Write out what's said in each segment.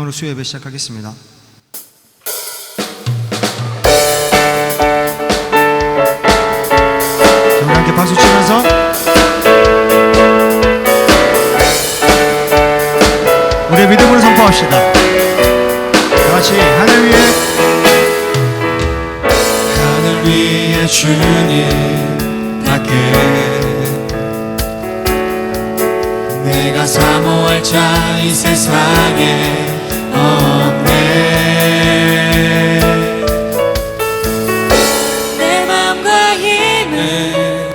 찬양으로 수요 예배 시작하겠습니다. 우리 함께 박수 치면서 우리의 믿음으로 선포합시다. 다같이 하늘 위에 주님 밖에 내가 사모할 자 이 세상에 없네. 내 맘과 힘을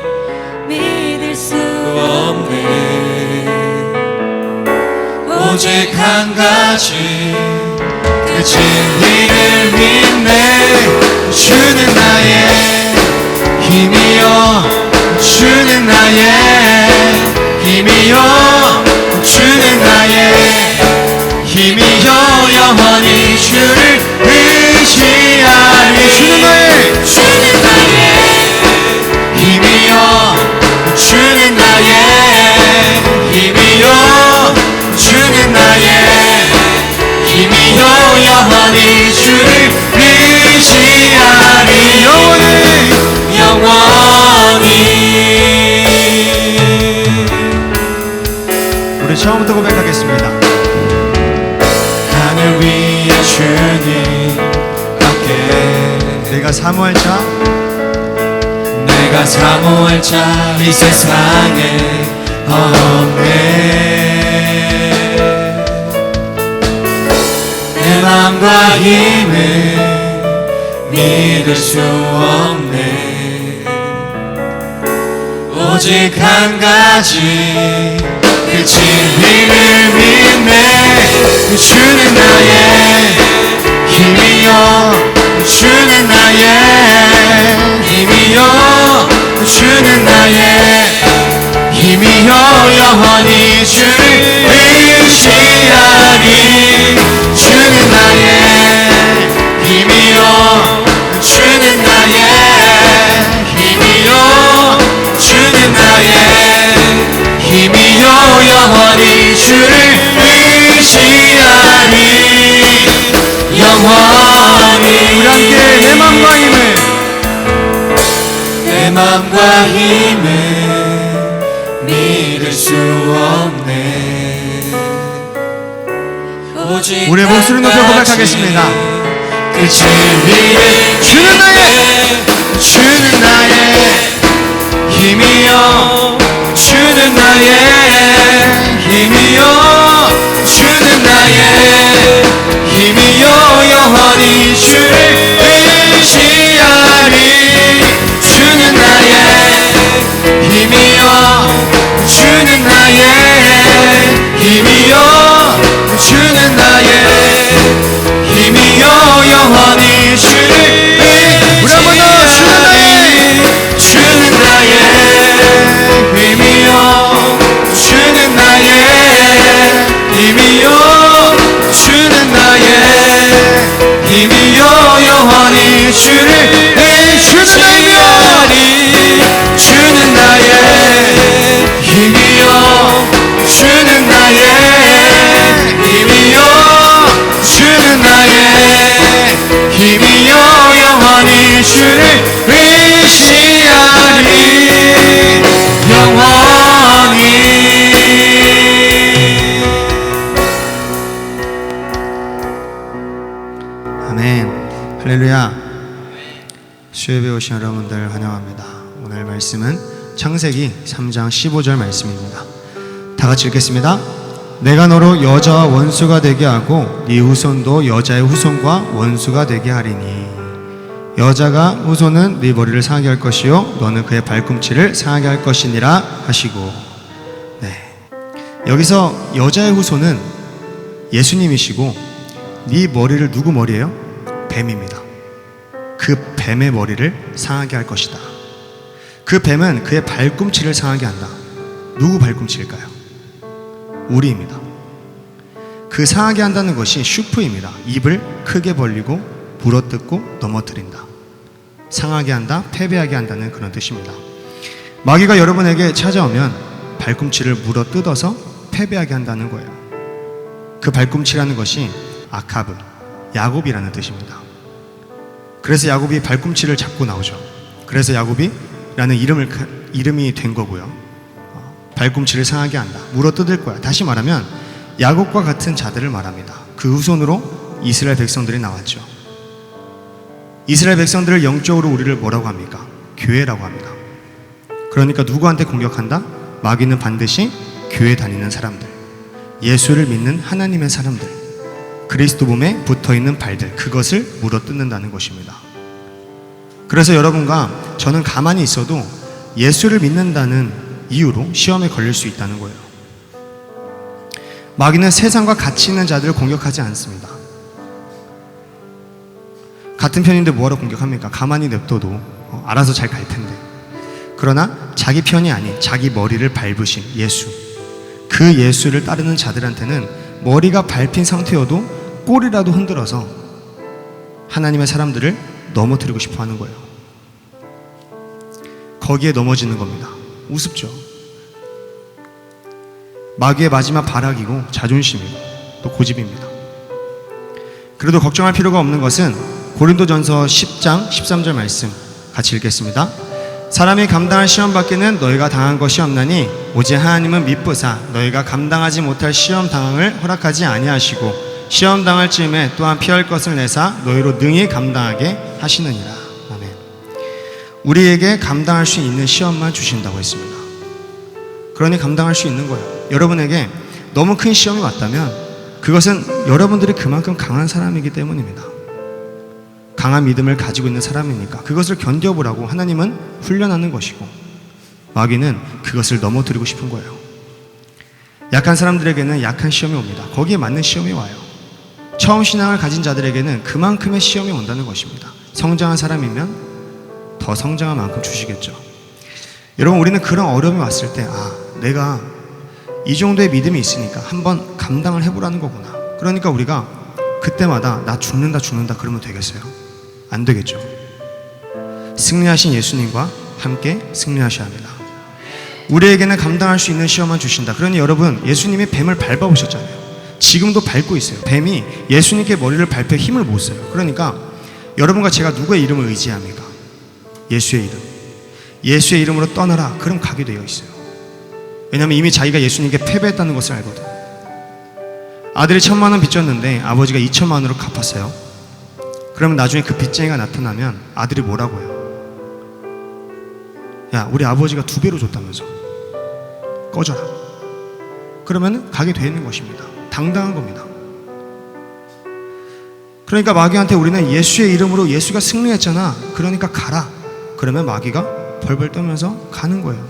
믿을 수 없네. 오직 한 가지 그 진리를 믿네. 주는 나의 힘이요 주는 나의 힘이요 주는 나의 힘이요 영원히 주를 의지하리. 주는 나의 힘이요 주는 나의 힘이요 주는 나의 힘이요 영원히 주를 의지하리. 영원히 우리 처음부터 고백하겠습니다. 하늘 위에 주님 밖에 내가 사모할 자 이 세상에 없네. 내 맘과 힘을 믿을 수 없네. 오직 한 가지 그 진리를 믿네. 주는 나의 힘이요 주는 나의 힘이요 주는 나의 힘이요 영원히 주를 의지하리. 주는 나의 힘이요 주는 나의 힘이요 주는 나의 힘이요 영원히 주를 의지하리. 영원히 우리 함께 내 맘과 힘을 믿을 수 없네. 우리의 목소리 높여 고백하겠습니다. 그 진리를 주는 나의 힘이요 주는 나의 힘이요 주는 나의 힘이요 영원히 주를 의지하리. 주는 나의 힘이요 주는 나의 힘이요 주는 나의 힘이요 영원히 주를 우리 한번 더 주는 나의 힘이요 주는 나의 힘이요 주는 나의 힘이요 영원히 주를 주는 나의 힘이요 주는 나의 힘이요 주는 나의 힘이요 영원히 주를 의지하리. 영원히 아멘. 할렐루야. 수요예배 오신 여러분들 환영합니다. 오늘 말씀은 창세기 3장 15절 말씀입니다. 다 같이 읽겠습니다. 내가 너로 여자와 원수가 되게 하고 네 후손도 여자의 후손과 원수가 되게 하리니 여자가 후손은 네 머리를 상하게 할 것이요 너는 그의 발꿈치를 상하게 할 것이니라 하시고. 네, 여기서 여자의 후손은 예수님이시고 네 머리를 누구 머리예요? 뱀입니다. 그 뱀의 머리를 상하게 할 것이다. 그 뱀은 그의 발꿈치를 상하게 한다. 누구 발꿈치일까요? 우리입니다. 그 상하게 한다는 것이 슈프입니다. 입을 크게 벌리고 물어뜯고 넘어뜨린다. 상하게 한다, 패배하게 한다는 그런 뜻입니다. 마귀가 여러분에게 찾아오면 발꿈치를 물어뜯어서 패배하게 한다는 거예요. 그 발꿈치라는 것이 아카브, 야곱이라는 뜻입니다. 그래서 야곱이 발꿈치를 잡고 나오죠. 그래서 야곱이라는 이름이 된 거고요. 발꿈치를 상하게 한다, 물어뜯을 거야. 다시 말하면 야곱과 같은 자들을 말합니다. 그 후손으로 이스라엘 백성들이 나왔죠. 이스라엘 백성들을 영적으로 우리를 뭐라고 합니까? 교회라고 합니다. 그러니까 누구한테 공격한다? 마귀는 반드시 교회 다니는 사람들, 예수를 믿는 하나님의 사람들, 그리스도 몸에 붙어있는 발들, 그것을 물어뜯는다는 것입니다. 그래서 여러분과 저는 가만히 있어도 예수를 믿는다는 이유로 시험에 걸릴 수 있다는 거예요. 마귀는 세상과 같이 있는 자들을 공격하지 않습니다. 같은 편인데 뭐하러 공격합니까? 가만히 냅둬도 알아서 잘 갈 텐데. 그러나 자기 편이 아닌 자기 머리를 밟으신 예수, 그 예수를 따르는 자들한테는 머리가 밟힌 상태여도 꼬리라도 흔들어서 하나님의 사람들을 넘어뜨리고 싶어 하는 거예요. 거기에 넘어지는 겁니다. 우습죠. 마귀의 마지막 발악이고 자존심이고 또 고집입니다. 그래도 걱정할 필요가 없는 것은 고린도전서 10장 13절 말씀 같이 읽겠습니다. 사람이 감당할 시험 밖에는 너희가 당한 것이 없나니 오직 하나님은 미쁘사 너희가 감당하지 못할 시험 당함을 허락하지 아니하시고 시험 당할 즈음에 또한 피할 것을 내사 너희로 능히 감당하게 하시느니라. 아멘. 우리에게 감당할 수 있는 시험만 주신다고 했습니다. 그러니 감당할 수 있는 거예요. 여러분에게 너무 큰 시험이 왔다면 그것은 여러분들이 그만큼 강한 사람이기 때문입니다. 강한 믿음을 가지고 있는 사람이니까 그것을 견뎌보라고 하나님은 훈련하는 것이고, 마귀는 그것을 넘어뜨리고 싶은 거예요. 약한 사람들에게는 약한 시험이 옵니다. 거기에 맞는 시험이 와요. 처음 신앙을 가진 자들에게는 그만큼의 시험이 온다는 것입니다. 성장한 사람이면 더 성장한 만큼 주시겠죠. 여러분, 우리는 그런 어려움이 왔을 때 내가 이 정도의 믿음이 있으니까 한번 감당을 해보라는 거구나. 그러니까 우리가 그때마다 나 죽는다 그러면 되겠어요? 안 되겠죠. 승리하신 예수님과 함께 승리하셔야 합니다. 우리에게는 감당할 수 있는 시험만 주신다. 그러니 여러분, 예수님이 뱀을 밟아보셨잖아요. 지금도 밟고 있어요. 뱀이 예수님께 머리를 밟혀 힘을 못 써요. 그러니까 여러분과 제가 누구의 이름을 의지합니까? 예수의 이름. 예수의 이름으로 떠나라. 그럼 가게 되어 있어요. 왜냐하면 이미 자기가 예수님께 패배했다는 것을 알거든. 아들이 1,000만 원 빚졌는데 아버지가 2,000만 원으로 갚았어요. 그러면 나중에 그 빚쟁이가 나타나면 아들이 뭐라고 해요? 야, 우리 아버지가 2배로 줬다면서 꺼져라. 그러면 가게 되는 것입니다. 당당한 겁니다. 그러니까 마귀한테 우리는 예수의 이름으로, 예수가 승리했잖아, 그러니까 가라. 그러면 마귀가 벌벌 떠면서 가는 거예요.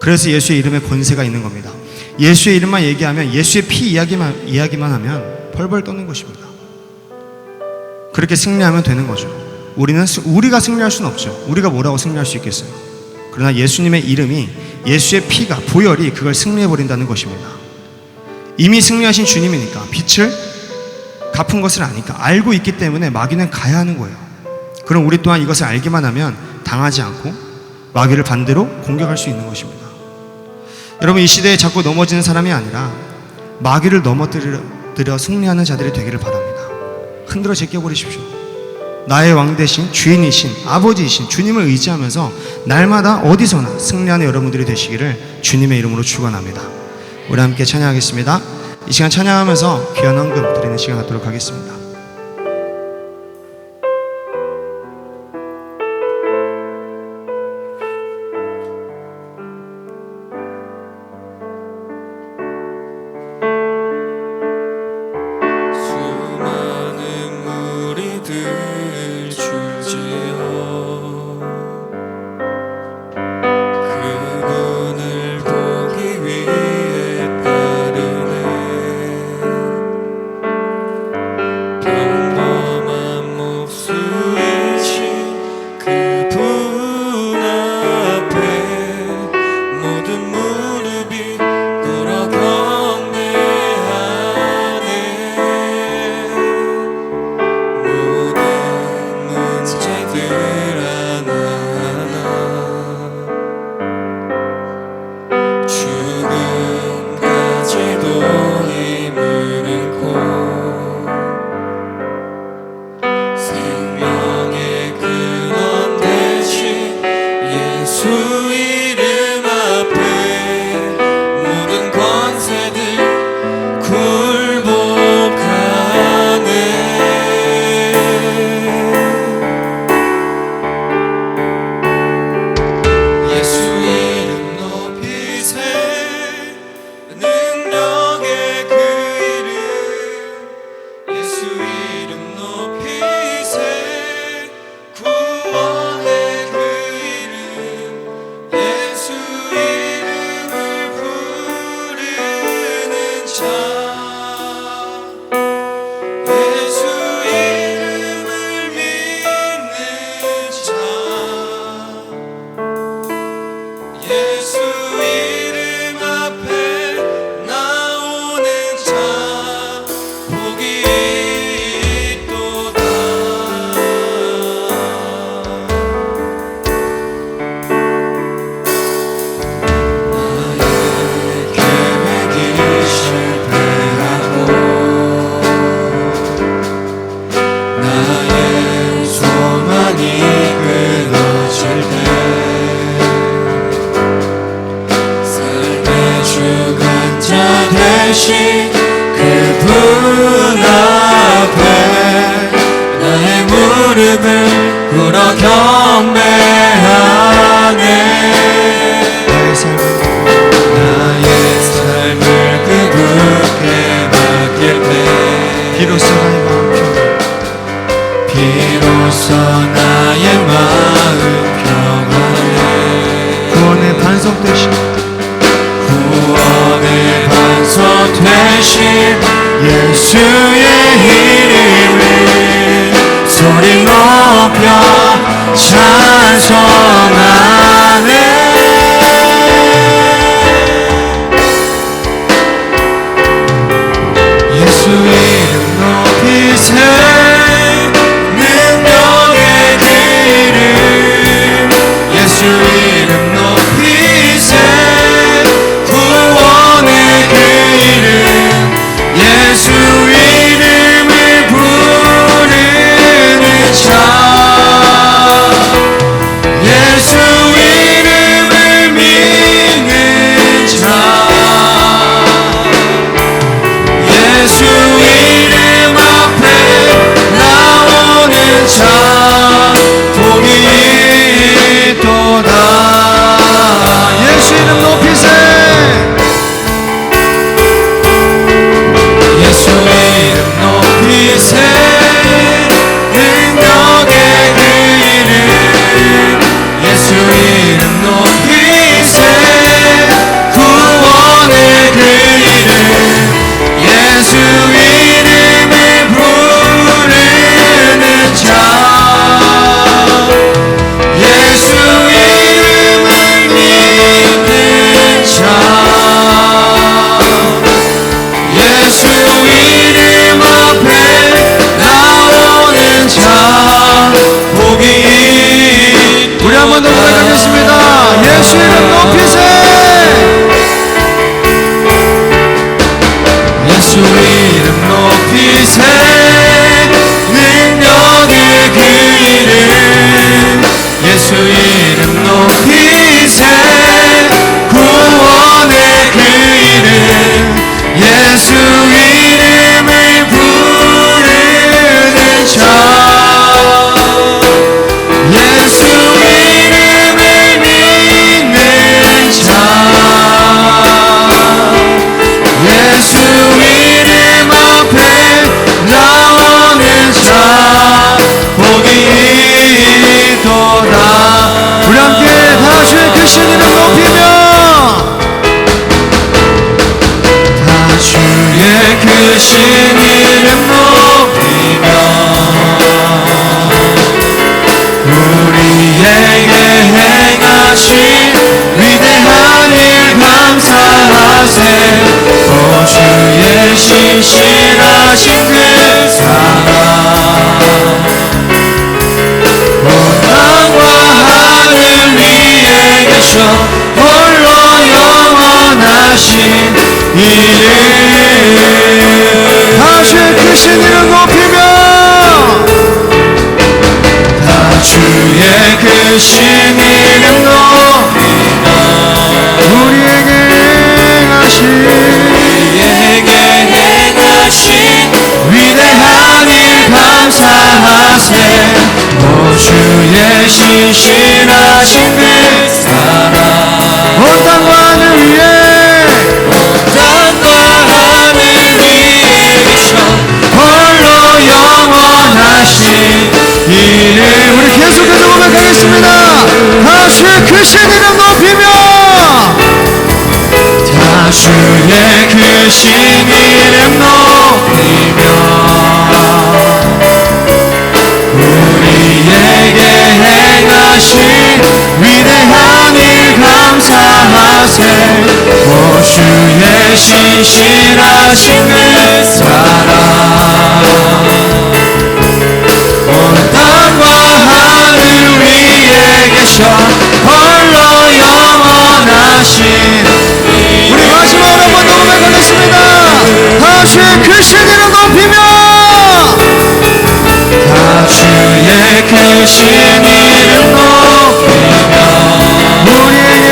그래서 예수의 이름에 권세가 있는 겁니다. 예수의 이름만 얘기하면, 예수의 피 이야기만 하면 벌벌 떠는 것입니다. 그렇게 승리하면 되는 거죠. 우리가 승리할 수는 없죠. 우리가 뭐라고 승리할 수 있겠어요? 그러나 예수님의 이름이, 예수의 피가, 보혈이 그걸 승리해버린다는 것입니다. 이미 승리하신 주님이니까, 빛을 갚은 것을 아니까, 알고 있기 때문에 마귀는 가야 하는 거예요. 그럼 우리 또한 이것을 알기만 하면 당하지 않고 마귀를 반대로 공격할 수 있는 것입니다. 여러분, 이 시대에 자꾸 넘어지는 사람이 아니라 마귀를 넘어뜨려 승리하는 자들이 되기를 바랍니다. 흔들어 제껴버리십시오. 나의 왕 대신 주인이신 아버지이신 주님을 의지하면서 날마다 어디서나 승리하는 여러분들이 되시기를 주님의 이름으로 축원합니다. 우리 함께 찬양하겠습니다. 이 시간 찬양하면서 귀한 헌금 드리는 시간 갖도록 하겠습니다. 경배하네. 나의 삶을 그분께 맡길 때 비로소 나의 마음 평안 비로소 나의 마음 평안해. 구원의 반석 되신 구원의 반석 되신 예수의 이름을 소리 높여 찬송하네. 예수 이름 높이세. 능력의 그 이름 예수 이름 높이세. 구원의 그 이름 예수 이름을 부르는 자. 예수 이름을 믿는 자. 예수 이름 앞에 나오는 자 복이 있도다. 예수 이름 높이세. 예수 이름 높이세. 능력의 그 이름 예수 이름 높이세. 구원의 그 이름 예수 이름을 부르는 자. 예수 이름을 믿는 자. 예수 이름 앞에 나오는 자 복이 있도다. 우리 한 번 더 고백하겠습니다. 예수 이름 높이세. 예수 이름 높이세. 능력의 그 이름 예수 이름 높이세. 구원의 그 이름 예수 이름을 부르는 자. 예수 이름을 믿는 자. 예수 이름 앞에 나오는 자 복이 있도다. 우리 함께 다 주의 크신 이름 높이며 다 주의 크신 이름 높이며 우리에게 행하신 위대한 일 감사하세. 오 주의 신실하신 그 사랑 온 땅과 하늘 위에 계셔 홀로 영원하신 이름. 다 주의 크신 이름 높이며 다 주의 크신 이름 높이며 우리에게 행하신 위대한 일 감사하세. 오 주의 신실하신 그 사랑 온 땅과 하늘 위에 땅과 하늘 위에 계셔 홀로 영원하신 이름. 우리 계속해서 고백하겠습니다. 다 주의 크신 이름 높이며 다 주의 크신 이름 높이며 우리에게 행하신 위대한 일 감사하세. 오 주의 신실하신 그 사랑 온 땅과 하늘 위에 계셔 홀로 영원하신 우리 마지막으로 한 번 더 고백하겠습니다. 다 주의 크신 이름 높이며 다 주의 크신 이름 높이며 우리에게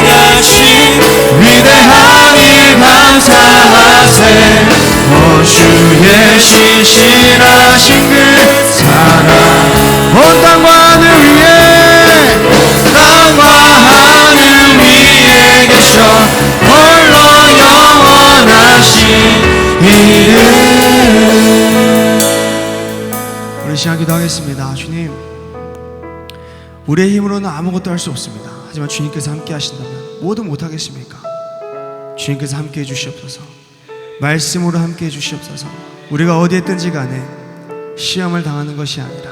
행하신 위대한 일 감사하세. 오 주의 신실하신 그 사랑 온 땅과 하늘 위에 땅과 하늘 위에 계셔 홀로 영원하신 이름. 우리 시간 기도하겠습니다. 주님, 우리의 힘으로는 아무것도 할 수 없습니다. 하지만 주님께서 함께 하신다면 뭐도 못하겠습니까? 주님께서 함께 해주시옵소서. 말씀으로 함께 해주시옵소서. 우리가 어디에 있든지 간에 시험을 당하는 것이 아니라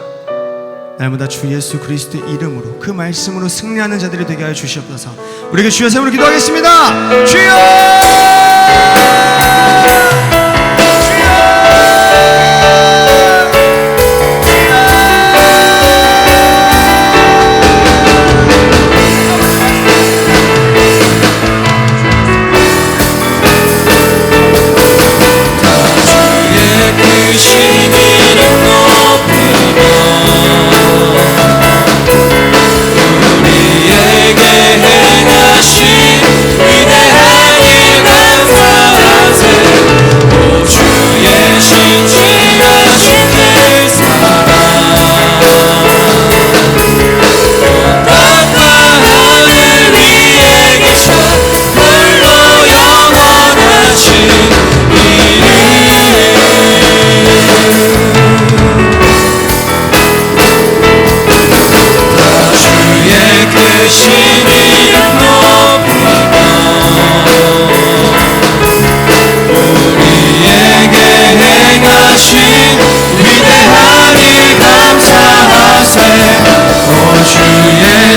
날마다 주 예수 그리스도의 이름으로 그 말씀으로 승리하는 자들이 되게 하여 주시옵소서. 우리에게 주여 세우로 기도하겠습니다. 주여!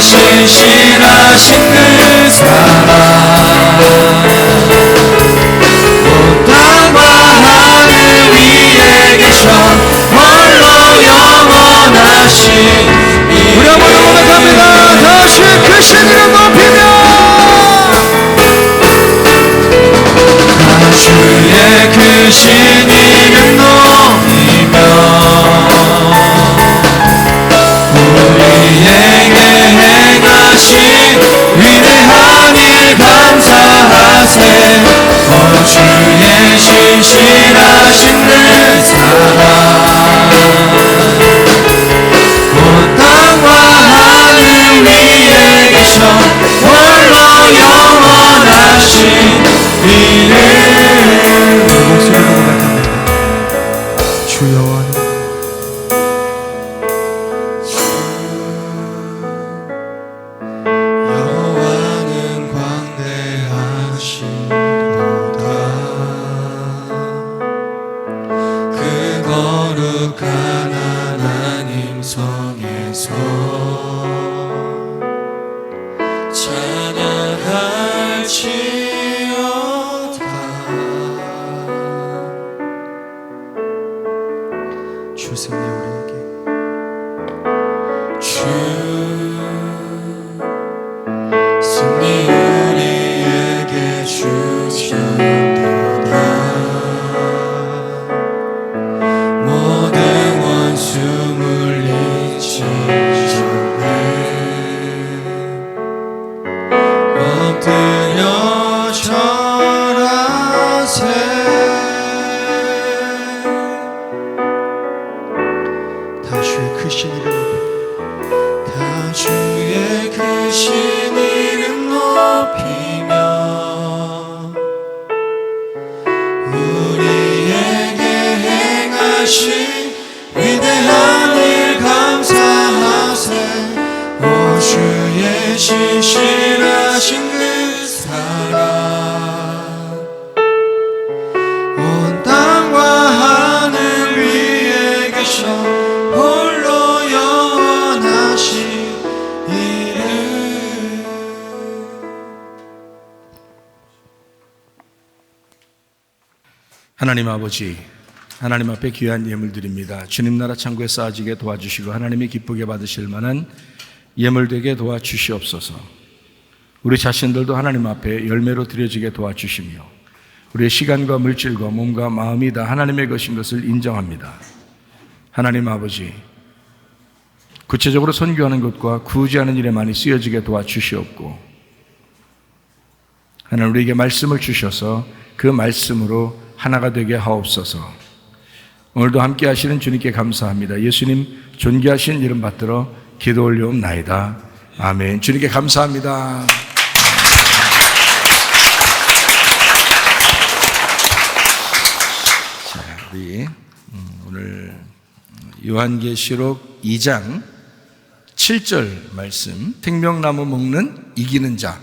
신실하신 그 사랑 온 땅과 하늘 위에 계셔 홀로 영원하신 우리 한번 더 고백합니다. 다시 크신 이름 높이며 주의 크신 이름 높이며 우리에게 행하신 위대한 일 감사하세. 오 주의 신실하신 그 사랑 온 땅과 하늘 위에 계셔 홀로 영원하신 이름. 목소리로 고백합니다. 주여 주 승리 우리에게 주 승리 우리에게 주셨도다. 모든 원수 물리치셨네. 엎드려 절하세. 크신 이름 다 주의 크신 이름 높이며 우리에게 행하신 위대한 일 감사하세. 오 주의 신실하신 그 사랑 온 땅과 하늘 위에 계셔 홀로 영원하신 이름. 하나님 아버지, 하나님 앞에 귀한 예물 드립니다. 주님 나라 창고에 쌓아지게 도와주시고 하나님이 기쁘게 받으실 만한 예물 되게 도와주시옵소서. 우리 자신들도 하나님 앞에 열매로 드려지게 도와주시며 우리의 시간과 물질과 몸과 마음이 다 하나님의 것인 것을 인정합니다. 하나님 아버지, 구체적으로 선교하는 것과 구제하는 일에 많이 쓰여지게 도와주시옵고 하나님 우리에게 말씀을 주셔서 그 말씀으로 하나가 되게 하옵소서. 오늘도 함께 하시는 주님께 감사합니다. 예수님 존귀하신 이름 받들어 기도 올려옵나이다. 아멘. 주님께 감사합니다. 자, 우리 오늘 요한계시록 2장 7절 말씀, 생명나무 먹는 이기는 자.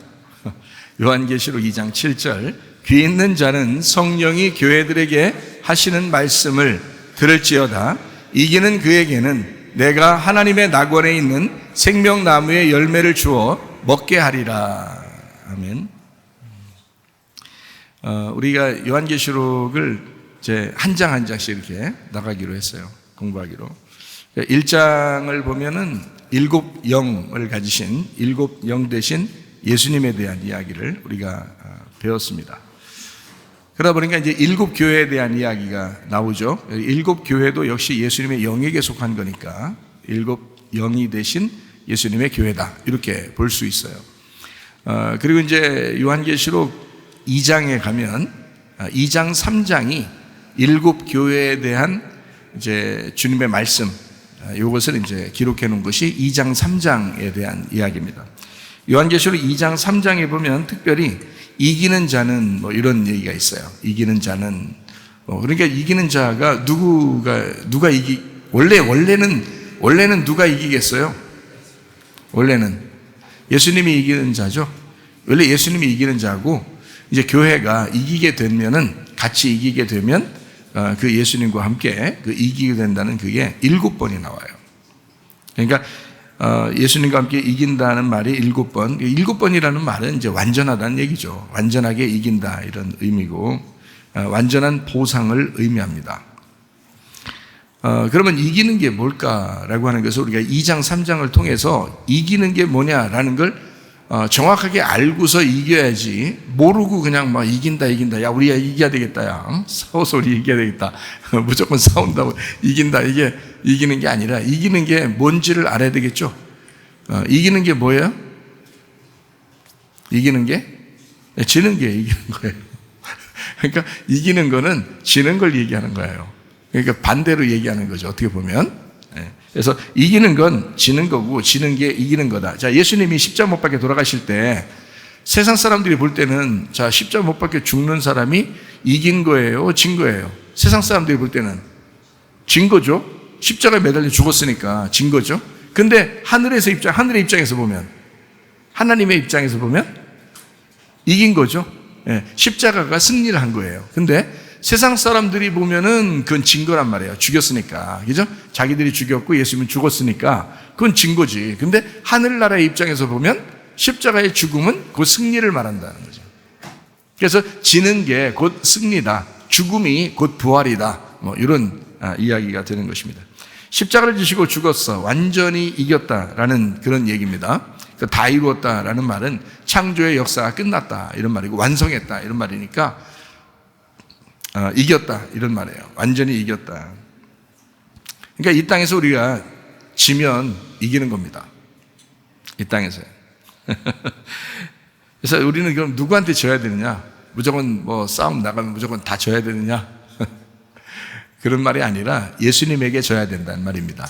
요한계시록 2장 7절, 귀 있는 자는 성령이 교회들에게 하시는 말씀을 들을지어다. 이기는 그에게는 내가 하나님의 낙원에 있는 생명나무의 열매를 주어 먹게 하리라. 아멘. 우리가 요한계시록을 이제 한 장 한 장씩 이렇게 나가기로 했어요. 공부하기로. 1장을 보면은 7영을 가지신 7영 대신 예수님에 대한 이야기를 우리가 배웠습니다. 그러다 보니까 이제 7교회에 대한 이야기가 나오죠. 7교회도 역시 예수님의 영에게 속한 거니까 7영이 대신 예수님의 교회다, 이렇게 볼 수 있어요. 그리고 이제 요한계시록 2장에 가면 2장 3장이 7교회에 대한 이제 주님의 말씀, 이것을 이제 기록해 놓은 것이 2장 3장에 대한 이야기입니다. 요한계시록 2장 3장에 보면 특별히 이기는 자는 뭐 이런 얘기가 있어요. 이기는 자는 그러니까 이기는 자가 누가 원래는 누가 이기겠어요? 원래는 예수님이 이기는 자죠. 원래 예수님이 이기는 자고, 이제 교회가 이기게 되면은, 같이 이기게 되면 그 예수님과 함께 그 이기게 된다는 그게 7번이 나와요. 그러니까 예수님과 함께 이긴다는 말이 7번. 7번이라는 말은 이제 완전하다는 얘기죠. 완전하게 이긴다, 이런 의미고, 완전한 보상을 의미합니다. 그러면 이기는 게 뭘까라고 하는 것을 우리가 2장 3장을 통해서 이기는 게 뭐냐라는 걸 정확하게 알고서 이겨야지, 모르고 그냥 막 이긴다, 야 우리가 이겨야 되겠다, 야 싸워서 우리 이겨야 되겠다, 무조건 싸운다고 이긴다, 이게 이기는 게 아니라, 이기는 게 뭔지를 알아야 되겠죠. 이기는 게 뭐예요? 이기는 게 지는 게 이기는 거예요. 그러니까 이기는 거는 지는 걸 얘기하는 거예요. 그러니까 반대로 얘기하는 거죠, 어떻게 보면. 그래서 이기는 건 지는 거고, 지는 게 이기는 거다. 자, 예수님이 십자가 못 박혀 돌아가실 때 세상 사람들이 볼 때는, 자, 십자가 못 박혀 죽는 사람이 이긴 거예요, 진 거예요? 세상 사람들이 볼 때는 진 거죠. 십자가에 매달려 죽었으니까 진 거죠. 근데 하늘의 입장에서 보면, 하나님의 입장에서 보면 이긴 거죠. 십자가가 승리를 한 거예요. 근데 세상 사람들이 보면은 그건 진 거란 말이에요. 죽였으니까. 그죠? 자기들이 죽였고 예수님은 죽었으니까 그건 진 거지. 근데 하늘나라의 입장에서 보면 십자가의 죽음은 곧 승리를 말한다는 거죠. 그래서 지는 게 곧 승리다, 죽음이 곧 부활이다, 뭐 이런 이야기가 되는 것입니다. 십자가를 지시고 죽었어, 완전히 이겼다라는 그런 얘기입니다. 다 이루었다라는 말은 창조의 역사가 끝났다, 이런 말이고, 완성했다, 이런 말이니까 이겼다, 이런 말이에요. 완전히 이겼다. 그러니까 이 땅에서 우리가 지면 이기는 겁니다. 이 땅에서요. 그래서 우리는 그럼 누구한테 져야 되느냐? 무조건 뭐 싸움 나가면 무조건 다 져야 되느냐? 그런 말이 아니라 예수님에게 져야 된다는 말입니다.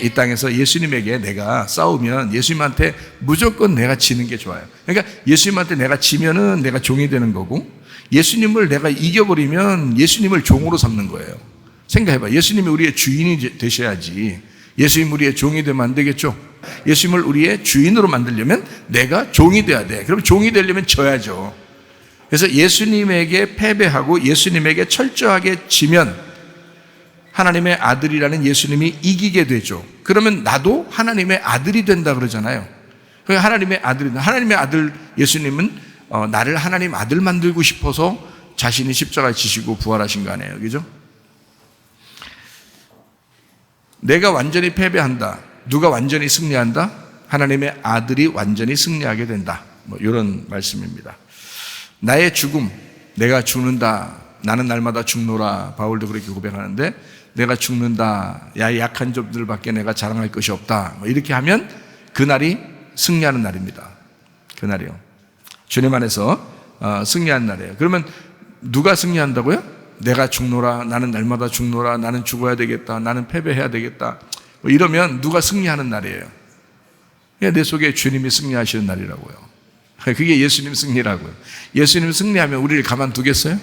이 땅에서 예수님에게 내가 싸우면 예수님한테 무조건 내가 지는 게 좋아요. 그러니까 예수님한테 내가 지면은 내가 종이 되는 거고, 예수님을 내가 이겨버리면 예수님을 종으로 삼는 거예요. 생각해봐. 예수님이 우리의 주인이 되셔야지, 예수님 우리의 종이 되면 안 되겠죠. 예수님을 우리의 주인으로 만들려면 내가 종이 돼야 돼. 그럼 종이 되려면 져야죠. 그래서 예수님에게 패배하고 예수님에게 철저하게 지면 하나님의 아들이라는 예수님이 이기게 되죠. 그러면 나도 하나님의 아들이 된다 그러잖아요. 하나님의 아들 예수님은 나를 하나님 아들 만들고 싶어서 자신이 십자가에 지시고 부활하신 거 아니에요, 그죠? 내가 완전히 패배한다, 누가 완전히 승리한다? 하나님의 아들이 완전히 승리하게 된다, 뭐 이런 말씀입니다. 나의 죽음, 내가 죽는다, 나는 날마다 죽노라, 바울도 그렇게 고백하는데, 내가 죽는다, 야 약한 점들밖에 내가 자랑할 것이 없다, 뭐 이렇게 하면 그날이 승리하는 날입니다. 그날이요, 주님 안에서 승리한 날이에요. 그러면 누가 승리한다고요? 내가 죽노라, 나는 날마다 죽노라, 나는 죽어야 되겠다, 나는 패배해야 되겠다, 뭐 이러면 누가 승리하는 날이에요? 내 속에 주님이 승리하시는 날이라고요. 그게 예수님 승리라고요. 예수님 승리하면 우리를 가만두겠어요?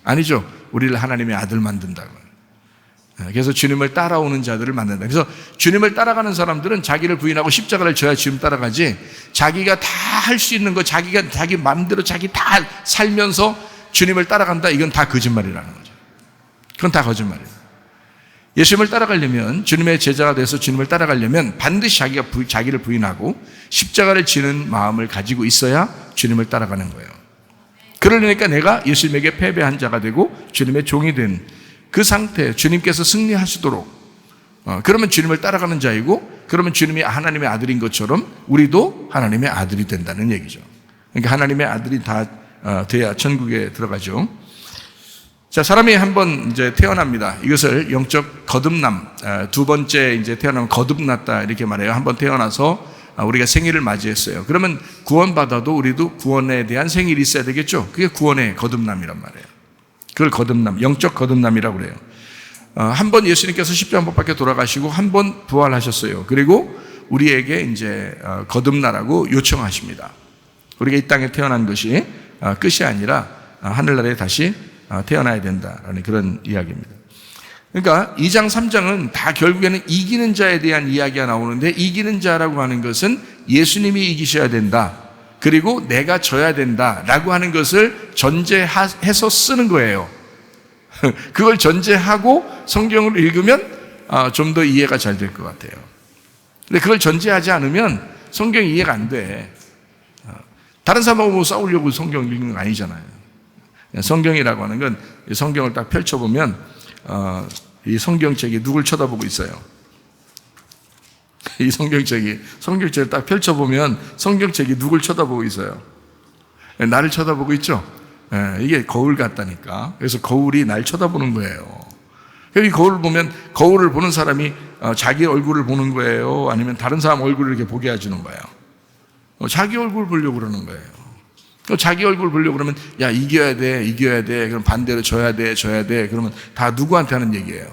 아니죠. 우리를 하나님의 아들 만든다고요. 그래서 주님을 따라오는 자들을 만든다. 그래서 주님을 따라가는 사람들은 자기를 부인하고 십자가를 져야 주님 따라가지, 자기가 다 할 수 있는 거, 자기가 자기 마음대로 자기 다 살면서 주님을 따라간다, 이건 다 거짓말이라는 거죠. 그건 다 거짓말이에요. 예수님을 따라가려면, 주님의 제자가 돼서 주님을 따라가려면 반드시 자기를 부인하고 십자가를 지는 마음을 가지고 있어야 주님을 따라가는 거예요. 그러니까 내가 예수님에게 패배한 자가 되고 주님의 종이 된 그 상태, 주님께서 승리하시도록, 그러면 주님을 따라가는 자이고, 그러면 주님이 하나님의 아들인 것처럼 우리도 하나님의 아들이 된다는 얘기죠. 그러니까 하나님의 아들이 다 돼야 천국에 들어가죠. 자, 사람이 한번 이제 태어납니다. 이것을 영적 거듭남, 두 번째 이제 태어나면 거듭났다 이렇게 말해요. 한번 태어나서 우리가 생일을 맞이했어요. 그러면 구원받아도 우리도 구원에 대한 생일이 있어야 되겠죠. 그게 구원의 거듭남이란 말이에요. 그걸 거듭남, 영적 거듭남이라고 그래요. 한 번 예수님께서 십자가 못 박혀 돌아가시고 한 번 부활하셨어요. 그리고 우리에게 이제 거듭나라고 요청하십니다. 우리가 이 땅에 태어난 것이 끝이 아니라 하늘나라에 다시 태어나야 된다라는 그런 이야기입니다. 그러니까 2장 3장은 다 결국에는 이기는 자에 대한 이야기가 나오는데, 이기는 자라고 하는 것은 예수님이 이기셔야 된다, 그리고 내가 져야 된다라고 하는 것을 전제해서 쓰는 거예요. 그걸 전제하고 성경을 읽으면 좀 더 이해가 잘 될 것 같아요. 근데 그걸 전제하지 않으면 성경이 이해가 안 돼. 다른 사람하고 싸우려고 성경 읽는 건 아니잖아요. 성경이라고 하는 건, 성경을 딱 펼쳐보면 이 성경책이 누굴 쳐다보고 있어요? 이 성경책을 딱 펼쳐보면 성경책이 누굴 쳐다보고 있어요? 나를 쳐다보고 있죠? 이게 거울 같다니까. 그래서 거울이 날 쳐다보는 거예요. 이 거울을 보면, 거울을 보는 사람이 자기 얼굴을 보는 거예요? 아니면 다른 사람 얼굴을 이렇게 보게 해주는 거예요? 자기 얼굴 보려고 그러는 거예요. 자기 얼굴 보려고 그러면, 야, 이겨야 돼. 그럼 반대로 져야 돼. 그러면 다 누구한테 하는 얘기예요?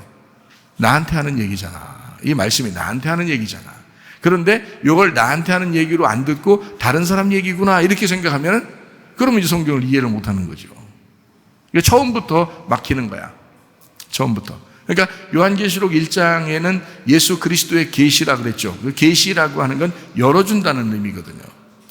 나한테 하는 얘기잖아. 이 말씀이 나한테 하는 얘기잖아. 그런데 이걸 나한테 하는 얘기로 안 듣고 다른 사람 얘기구나 이렇게 생각하면, 그러면 이제 성경을 이해를 못 하는 거죠. 처음부터 막히는 거야. 처음부터. 그러니까 요한계시록 1장에는 예수 그리스도의 계시라 그랬죠. 그 계시라고 하는 건 열어준다는 의미거든요.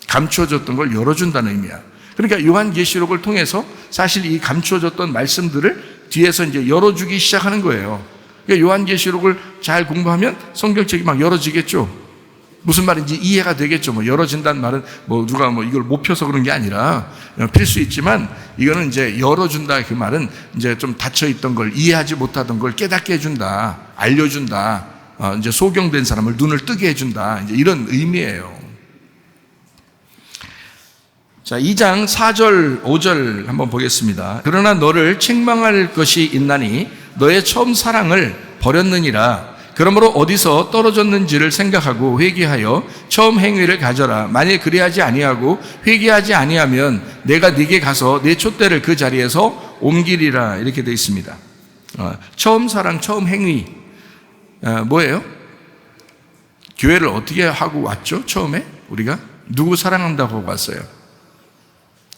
감추어졌던 걸 열어준다는 의미야. 그러니까 요한계시록을 통해서 사실 이 감추어졌던 말씀들을 뒤에서 이제 열어주기 시작하는 거예요. 그러니까 요한계시록을 잘 공부하면 성경책이 막 열어지겠죠. 무슨 말인지 이해가 되겠죠. 뭐 열어진다는 말은 뭐 누가 뭐 이걸 못 펴서 그런 게 아니라 필 수 있지만, 이거는 이제 열어준다, 그 말은 이제 좀 닫혀있던 걸, 이해하지 못하던 걸 깨닫게 해준다, 알려준다, 이제 소경된 사람을 눈을 뜨게 해준다, 이제 이런 의미예요. 자, 2장 4절 5절 한번 보겠습니다. 그러나 너를 책망할 것이 있나니 너의 처음 사랑을 버렸느니라. 그러므로 어디서 떨어졌는지를 생각하고 회개하여 처음 행위를 가져라. 만일 그리하지 아니하고 회개하지 아니하면 내가 네게 가서 내 촛대를 그 자리에서 옮기리라. 이렇게 되어 있습니다. 처음 사랑, 처음 행위 뭐예요? 교회를 어떻게 하고 왔죠? 처음에 우리가 누구 사랑한다고 하고 왔어요?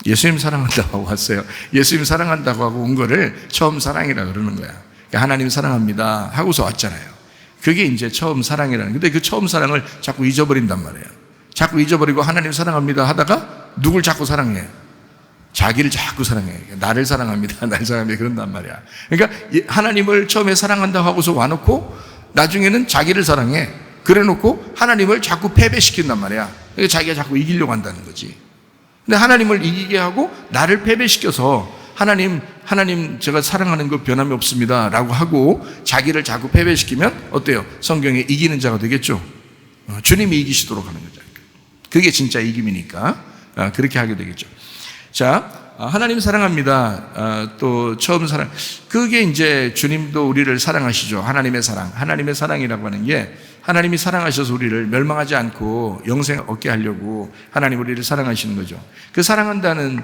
예수님 사랑한다고 하고 왔어요. 예수님 사랑한다고 하고 온 거를 처음 사랑이라 그러는 거야. 그러니까 하나님 사랑합니다 하고서 왔잖아요. 그게 이제 처음 사랑이라는. 근데 그 처음 사랑을 자꾸 잊어버린단 말이에요. 자꾸 잊어버리고 하나님 사랑합니다 하다가 누굴 자꾸 사랑해? 자기를 자꾸 사랑해. 나를 사랑합니다, 나를 사랑합니다, 그런단 말이야. 그러니까 하나님을 처음에 사랑한다고 하고서 와놓고 나중에는 자기를 사랑해. 그래놓고 하나님을 자꾸 패배시킨단 말이야. 그러니까 자기가 자꾸 이기려고 한다는 거지. 근데 하나님을 이기게 하고 나를 패배시켜서 하나님 제가 사랑하는 거 변함이 없습니다 라고 하고 자기를 자꾸 패배시키면 어때요? 성경에 이기는 자가 되겠죠. 주님이 이기시도록 하는 거죠. 그게 진짜 이김이니까 그렇게 하게 되겠죠. 자, 하나님 사랑합니다. 또 처음 사랑, 그게 이제 주님도 우리를 사랑하시죠. 하나님의 사랑이라고 하는 게 하나님이 사랑하셔서 우리를 멸망하지 않고 영생 얻게 하려고 하나님 우리를 사랑하시는 거죠. 그 사랑한다는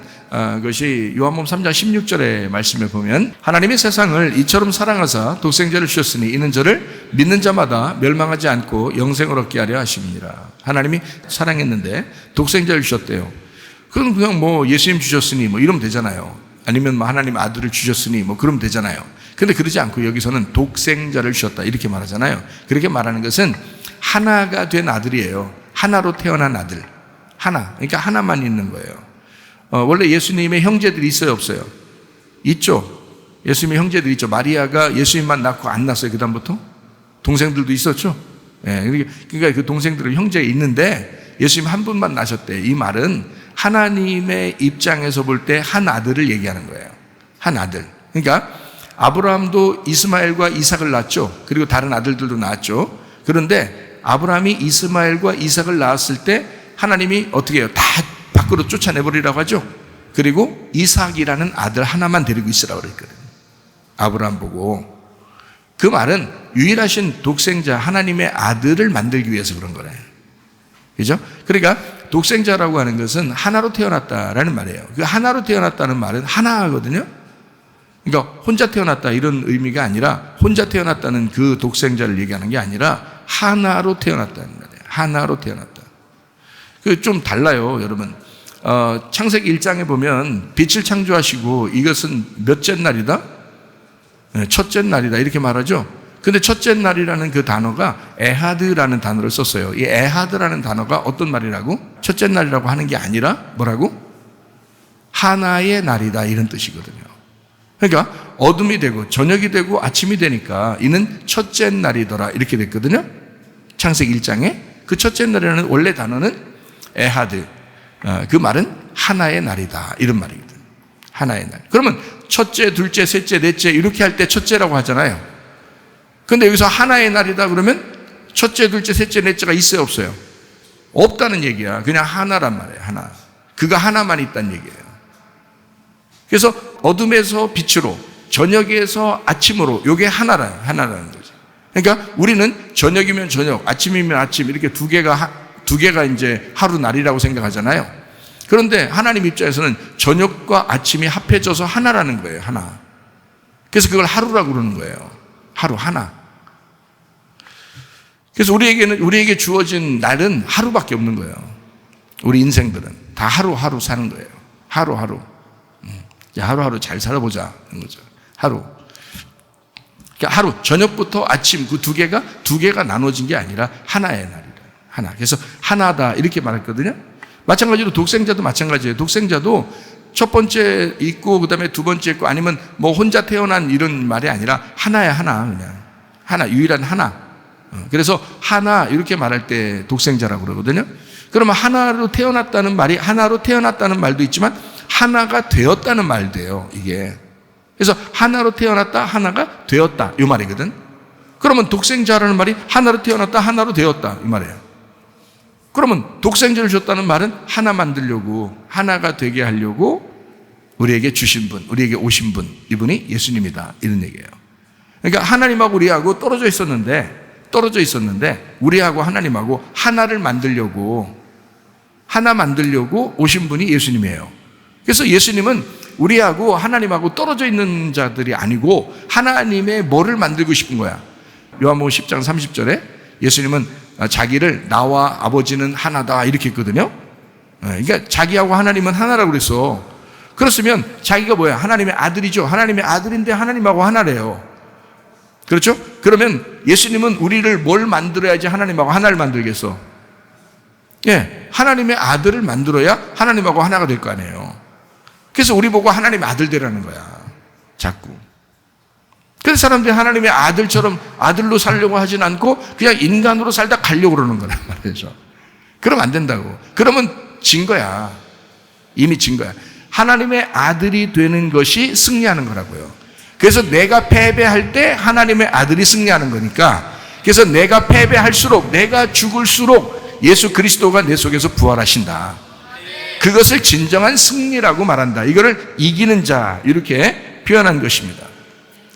것이 요한복음 3장 16절의 말씀에 보면 하나님이 세상을 이처럼 사랑하사 독생자를 주셨으니 이는 저를 믿는 자마다 멸망하지 않고 영생을 얻게 하려 하심이니라. 하나님이 사랑했는데 독생자를 주셨대요. 그럼 그냥 뭐 예수님 주셨으니 뭐 이러면 되잖아요. 아니면 뭐 하나님 아들을 주셨으니 뭐 그러면 되잖아요. 근데 그러지 않고 여기서는 독생자를 주셨다 이렇게 말하잖아요. 그렇게 말하는 것은 하나가 된 아들이에요. 하나로 태어난 아들. 하나. 그러니까 하나만 있는 거예요. 원래 예수님의 형제들이 있어요, 없어요? 있죠. 예수님의 형제들이 있죠. 마리아가 예수님만 낳고 안 낳았어요, 그다음부터? 동생들도 있었죠. 그러니까 그 동생들은 형제가 있는데 예수님 한 분만 낳으셨대. 이 말은 하나님의 입장에서 볼 때 한 아들을 얘기하는 거예요. 한 아들. 그러니까 아브라함도 이스마엘과 이삭을 낳았죠. 그리고 다른 아들들도 낳았죠. 그런데 아브라함이 이스마엘과 이삭을 낳았을 때 하나님이 어떻게 해요? 다 밖으로 쫓아내버리라고 하죠. 그리고 이삭이라는 아들 하나만 데리고 있으라고 그랬거든요. 아브라함 보고. 그 말은 유일하신 독생자 하나님의 아들을 만들기 위해서 그런 거래요. 그죠? 그러니까 독생자라고 하는 것은 하나로 태어났다라는 말이에요. 그 하나로 태어났다는 말은 하나거든요. 그러니까 혼자 태어났다 이런 의미가 아니라 혼자 태어났다는 그 독생자를 얘기하는 게 아니라 하나로 태어났다는 말이에요. 하나로 태어났다. 그 좀 달라요, 여러분. 창세기 1장에 보면 빛을 창조하시고 이것은 몇째 날이다? 첫째 날이다 이렇게 말하죠. 근데 첫째 날이라는 그 단어가 에하드라는 단어를 썼어요. 이 에하드라는 단어가 어떤 말이라고? 첫째 날이라고 하는 게 아니라 뭐라고? 하나의 날이다 이런 뜻이거든요. 그러니까 어둠이 되고 저녁이 되고 아침이 되니까 이는 첫째 날이더라 이렇게 됐거든요. 창세기 1장에 그 첫째 날이라는 원래 단어는 에하드. 그 말은 하나의 날이다 이런 말이거든요. 하나의 날. 그러면 첫째, 둘째, 셋째, 넷째 이렇게 할 때 첫째라고 하잖아요. 근데 여기서 하나의 날이다 그러면 첫째, 둘째, 셋째, 넷째가 있어요, 없어요? 없다는 얘기야. 그냥 하나란 말이에요. 하나. 그가 하나만 있다는 얘기예요. 그래서 어둠에서 빛으로, 저녁에서 아침으로, 이게 하나라는 거죠. 그러니까 우리는 저녁이면 저녁, 아침이면 아침 이렇게 두 개가 이제 하루 날이라고 생각하잖아요. 그런데 하나님 입장에서는 저녁과 아침이 합해져서 하나라는 거예요. 하나. 그래서 그걸 하루라고 그러는 거예요. 하루 하나. 그래서 우리에게 주어진 날은 하루밖에 없는 거예요. 우리 인생들은 다 하루하루 사는 거예요. 하루하루. 하루하루 잘 살아보자 하는 거죠. 하루. 그러니까 하루 저녁부터 아침 그 두 개가 나눠진 게 아니라 하나의 날이다. 하나. 그래서 하나다 이렇게 말했거든요. 마찬가지로 독생자도 마찬가지예요. 독생자도 첫 번째 있고 그다음에 두 번째 있고 아니면 뭐 혼자 태어난 이런 말이 아니라 하나야 하나. 그냥 하나, 유일한 하나. 그래서 하나 이렇게 말할 때 독생자라고 그러거든요. 그러면 하나로 태어났다는 말도 있지만 하나가 되었다는 말도 해요, 이게. 그래서 하나로 태어났다, 하나가 되었다 이 말이거든. 그러면 독생자라는 말이 하나로 태어났다, 하나로 되었다 이 말이에요. 그러면 독생자를 줬다는 말은 하나 만들려고, 하나가 되게 하려고 우리에게 주신 분, 우리에게 오신 분, 이분이 예수님이다 이런 얘기예요. 그러니까 하나님하고 우리하고 떨어져 있었는데 우리하고 하나님하고 하나 만들려고 오신 분이 예수님이에요. 그래서 예수님은 우리하고 하나님하고 떨어져 있는 자들이 아니고 하나님의 뭐를 만들고 싶은 거야. 요한복음 10장 30절에 예수님은 자기를 나와 아버지는 하나다 이렇게 했거든요. 그러니까 자기하고 하나님은 하나라고 그랬어. 그렇으면 자기가 뭐야? 하나님의 아들이죠. 하나님의 아들인데 하나님하고 하나래요. 그렇죠? 그러면 예수님은 우리를 뭘 만들어야지 하나님하고 하나를 만들겠어? 하나님의 아들을 만들어야 하나님하고 하나가 될 거 아니에요. 그래서 우리 보고 하나님의 아들 되라는 거야. 자꾸. 그래서 사람들이 하나님의 아들처럼 아들로 살려고 하진 않고 그냥 인간으로 살다 가려고 그러는 거란 말이죠. 그러면 안 된다고. 그러면 진 거야. 이미 진 거야. 하나님의 아들이 되는 것이 승리하는 거라고요. 그래서 내가 패배할 때 하나님의 아들이 승리하는 거니까, 그래서 내가 패배할수록, 내가 죽을수록 예수 그리스도가 내 속에서 부활하신다. 그것을 진정한 승리라고 말한다. 이거를 이기는 자 이렇게 표현한 것입니다.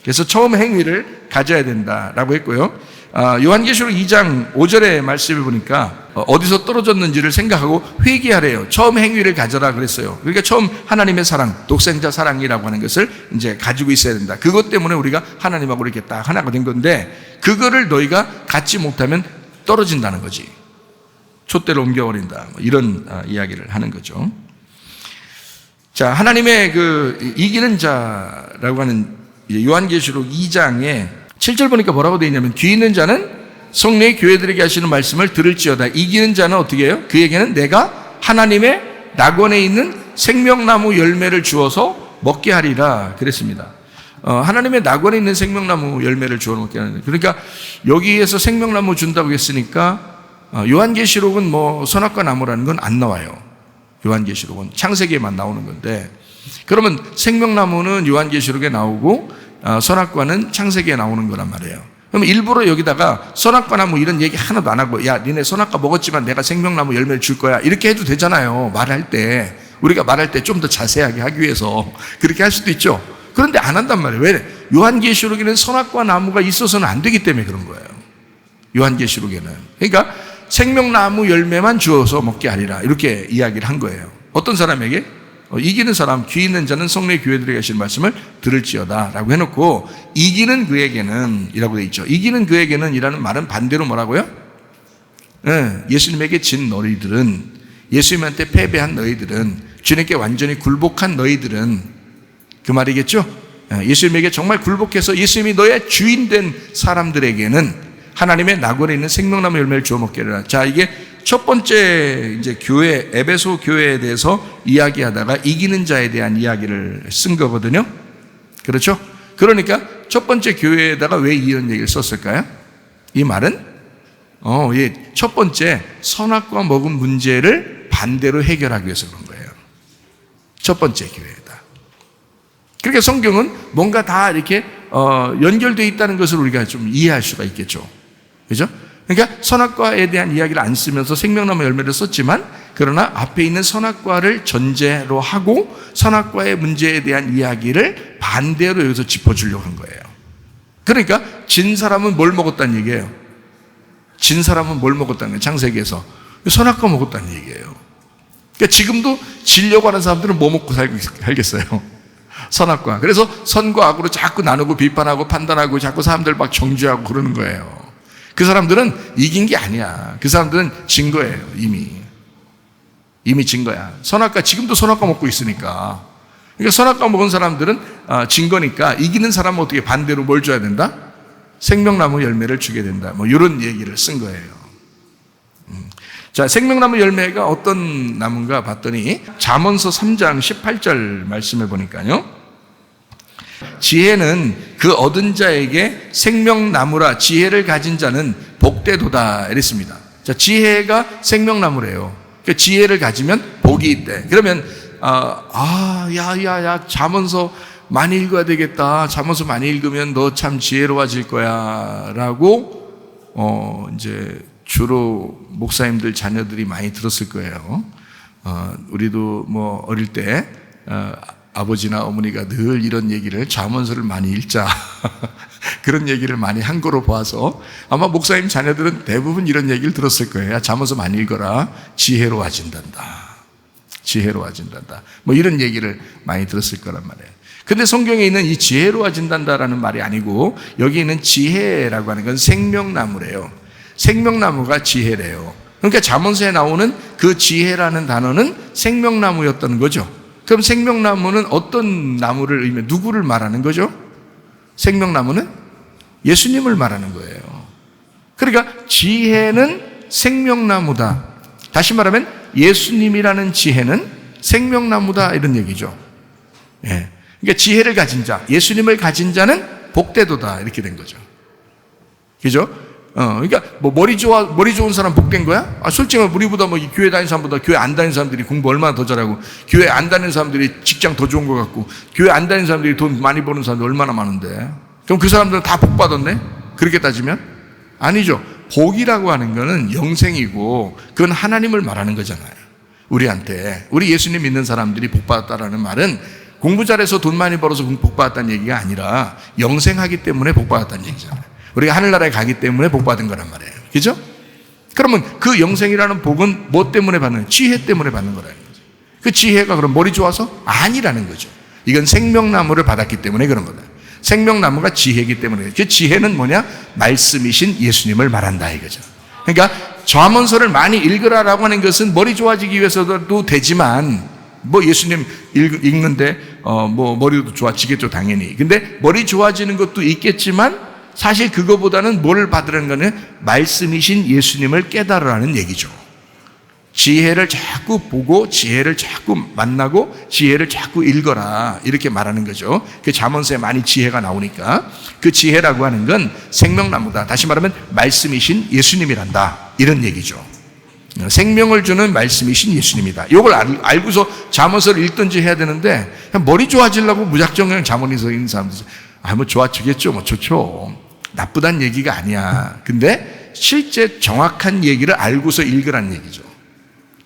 그래서 처음 행위를 가져야 된다라고 했고요. 요한계시록 2장 5절의 말씀을 보니까 어디서 떨어졌는지를 생각하고 회개하래요. 처음 행위를 가져라 그랬어요. 그러니까 처음 하나님의 사랑, 독생자 사랑이라고 하는 것을 이제 가지고 있어야 된다. 그것 때문에 우리가 하나님하고 이렇게 딱 하나가 된 건데, 그거를 너희가 갖지 못하면 떨어진다는 거지. 촛대로 옮겨버린다. 이런 이야기를 하는 거죠. 자, 하나님의 그 이기는 자라고 하는 요한계시록 2장에 7절 보니까 뭐라고 되어 있냐면, 귀 있는 자는 성령의 교회들에게 하시는 말씀을 들을지어다. 이기는 자는 어떻게 해요? 그에게는 내가 하나님의 낙원에 있는 생명나무 열매를 주어서 먹게 하리라 그랬습니다. 하나님의 낙원에 있는 생명나무 열매를 주어 먹게 하는, 그러니까 여기에서 생명나무 준다고 했으니까 요한계시록은 뭐 선악과 나무라는 건 안 나와요. 요한계시록은 창세기에만 나오는 건데, 그러면 생명나무는 요한계시록에 나오고 선악과는 창세기에 나오는 거란 말이에요. 그럼 일부러 여기다가 선악과 나무 이런 얘기 하나도 안 하고, 야 니네 선악과 먹었지만 내가 생명나무 열매를 줄 거야, 이렇게 해도 되잖아요. 말할 때, 우리가 말할 때 좀 더 자세하게 하기 위해서 그렇게 할 수도 있죠. 그런데 안 한단 말이에요. 왜? 요한계시록에는 선악과 나무가 있어서는 안 되기 때문에 그런 거예요. 요한계시록에는. 그러니까 생명나무 열매만 주어서 먹게 하리라, 이렇게 이야기를 한 거예요. 어떤 사람에게? 이기는 사람, 귀 있는 자는 성령의 교회들에게 하시는 말씀을 들을지어다 라고 해놓고, 이기는 그에게는 이라고 되어 있죠. 이기는 그에게는 이라는 말은 반대로 뭐라고요? 예수님에게 진 너희들은, 예수님한테 패배한 너희들은, 주님께 완전히 굴복한 너희들은, 그 말이겠죠? 예수님에게 정말 굴복해서 예수님이 너의 주인 된 사람들에게는 하나님의 낙원에 있는 생명나무 열매를 주어 먹게 하리라. 자, 이게 첫 번째 이제 교회, 에베소 교회에 대해서 이야기하다가 이기는 자에 대한 이야기를 쓴 거거든요. 그렇죠? 그러니까 첫 번째 교회에다가 왜 이런 얘기를 썼을까요? 이 말은 첫 번째 선악과 먹은 문제를 반대로 해결하기 위해서 그런 거예요. 첫 번째 교회에다. 그러니까 성경은 뭔가 다 이렇게 연결되어 있다는 것을 우리가 좀 이해할 수가 있겠죠. 그죠? 그러니까 선악과에 대한 이야기를 안 쓰면서 생명나무 열매를 썼지만, 그러나 앞에 있는 선악과를 전제로 하고 선악과의 문제에 대한 이야기를 반대로 여기서 짚어주려고 한 거예요. 그러니까 진 사람은 뭘 먹었다는 얘기예요? 진 사람은 뭘 먹었다는 거예요? 창세기에서 선악과 먹었다는 얘기예요. 그러니까 지금도 지려고 하는 사람들은 뭐 먹고 살겠어요? 선악과. 그래서 선과 악으로 자꾸 나누고 비판하고 판단하고 자꾸 사람들 막 정죄하고 그러는 거예요. 그 사람들은 이긴 게 아니야. 그 사람들은 진 거예요. 이미 진 거야. 선악과, 지금도 선악과 먹고 있으니까. 그러니까 선악과 먹은 사람들은 진 거니까, 이기는 사람은 어떻게 반대로 뭘 줘야 된다? 생명나무 열매를 주게 된다. 뭐 이런 얘기를 쓴 거예요. 자, 생명나무 열매가 어떤 나무인가 봤더니 잠언서 3장 18절 말씀해 보니까요, 지혜는 그 얻은 자에게 생명나무라, 지혜를 가진 자는 복되도다 이랬습니다. 자, 지혜가 생명나무래요. 그러니까 지혜를 가지면 복이 있대. 그러면 잠언서 많이 읽어야 되겠다. 잠언서 많이 읽으면 너 참 지혜로워질 거야라고 이제 주로 목사님들 자녀들이 많이 들었을 거예요. 우리도 뭐 어릴 때 아버지나 어머니가 늘 이런 얘기를, 잠언서를 많이 읽자 그런 얘기를 많이 한 거로 봐서 아마 목사님 자녀들은 대부분 이런 얘기를 들었을 거예요. 야, 잠언서 많이 읽어라. 지혜로워진단다. 지혜로워진단다. 뭐 이런 얘기를 많이 들었을 거란 말이에요. 근데 성경에 있는 이 지혜로워진단다라는 말이 아니고, 여기 있는 지혜라고 하는 건 생명나무래요. 생명나무가 지혜래요. 그러니까 잠언서에 나오는 그 지혜라는 단어는 생명나무였던 거죠. 그럼 생명나무는 어떤 나무를 의미해, 누구를 말하는 거죠? 생명나무는 예수님을 말하는 거예요. 그러니까 지혜는 생명나무다. 다시 말하면 예수님이라는 지혜는 생명나무다, 이런 얘기죠. 예. 그러니까 지혜를 가진 자, 예수님을 가진 자는 복되도다, 이렇게 된 거죠. 그죠? 그러니까 뭐 머리 좋은 사람 복된 거야? 솔직히 우리보다 뭐 교회 다니는 사람보다 교회 안 다니는 사람들이 공부 얼마나 더 잘하고, 교회 안 다니는 사람들이 직장 더 좋은 것 같고, 교회 안 다니는 사람들이 돈 많이 버는 사람들 얼마나 많은데, 그럼 그 사람들은 다 복 받았네? 그렇게 따지면? 아니죠. 복이라고 하는 거는 영생이고, 그건 하나님을 말하는 거잖아요. 우리한테, 우리 예수님 믿는 사람들이 복 받았다라는 말은 공부 잘해서 돈 많이 벌어서 복 받았다는 얘기가 아니라 영생하기 때문에 복 받았다는 얘기잖아요. 우리가 하늘나라에 가기 때문에 복 받은 거란 말이에요. 그죠? 그러면 그 영생이라는 복은 뭐 때문에 받는 거예요? 지혜 때문에 받는 거라는 거죠. 그 지혜가 그럼 머리 좋아서? 아니라는 거죠. 이건 생명나무를 받았기 때문에 그런 거다. 생명나무가 지혜이기 때문에. 그 지혜는 뭐냐? 말씀이신 예수님을 말한다 이거죠. 그러니까 잠언서를 많이 읽으라라고 하는 것은 머리 좋아지기 위해서도 되지만, 뭐 예수님 읽는데 뭐 머리도 좋아지겠죠 당연히. 근데 머리 좋아지는 것도 있겠지만 사실 그거보다는 뭘 받으라는 거는 말씀이신 예수님을 깨달으라는 얘기죠. 지혜를 자꾸 보고 지혜를 자꾸 만나고 지혜를 자꾸 읽어라 이렇게 말하는 거죠. 그 잠언서에 많이 지혜가 나오니까 그 지혜라고 하는 건 생명나무다. 다시 말하면 말씀이신 예수님이란다 이런 얘기죠. 생명을 주는 말씀이신 예수님이다. 이걸 알고서 잠언서를 읽든지 해야 되는데 그냥 머리 좋아지려고 무작정 그냥 잠언서 읽는 사람들 뭐 좋아지겠죠. 뭐 좋죠. 나쁘다는 얘기가 아니야. 근데 실제 정확한 얘기를 알고서 읽으라는 얘기죠.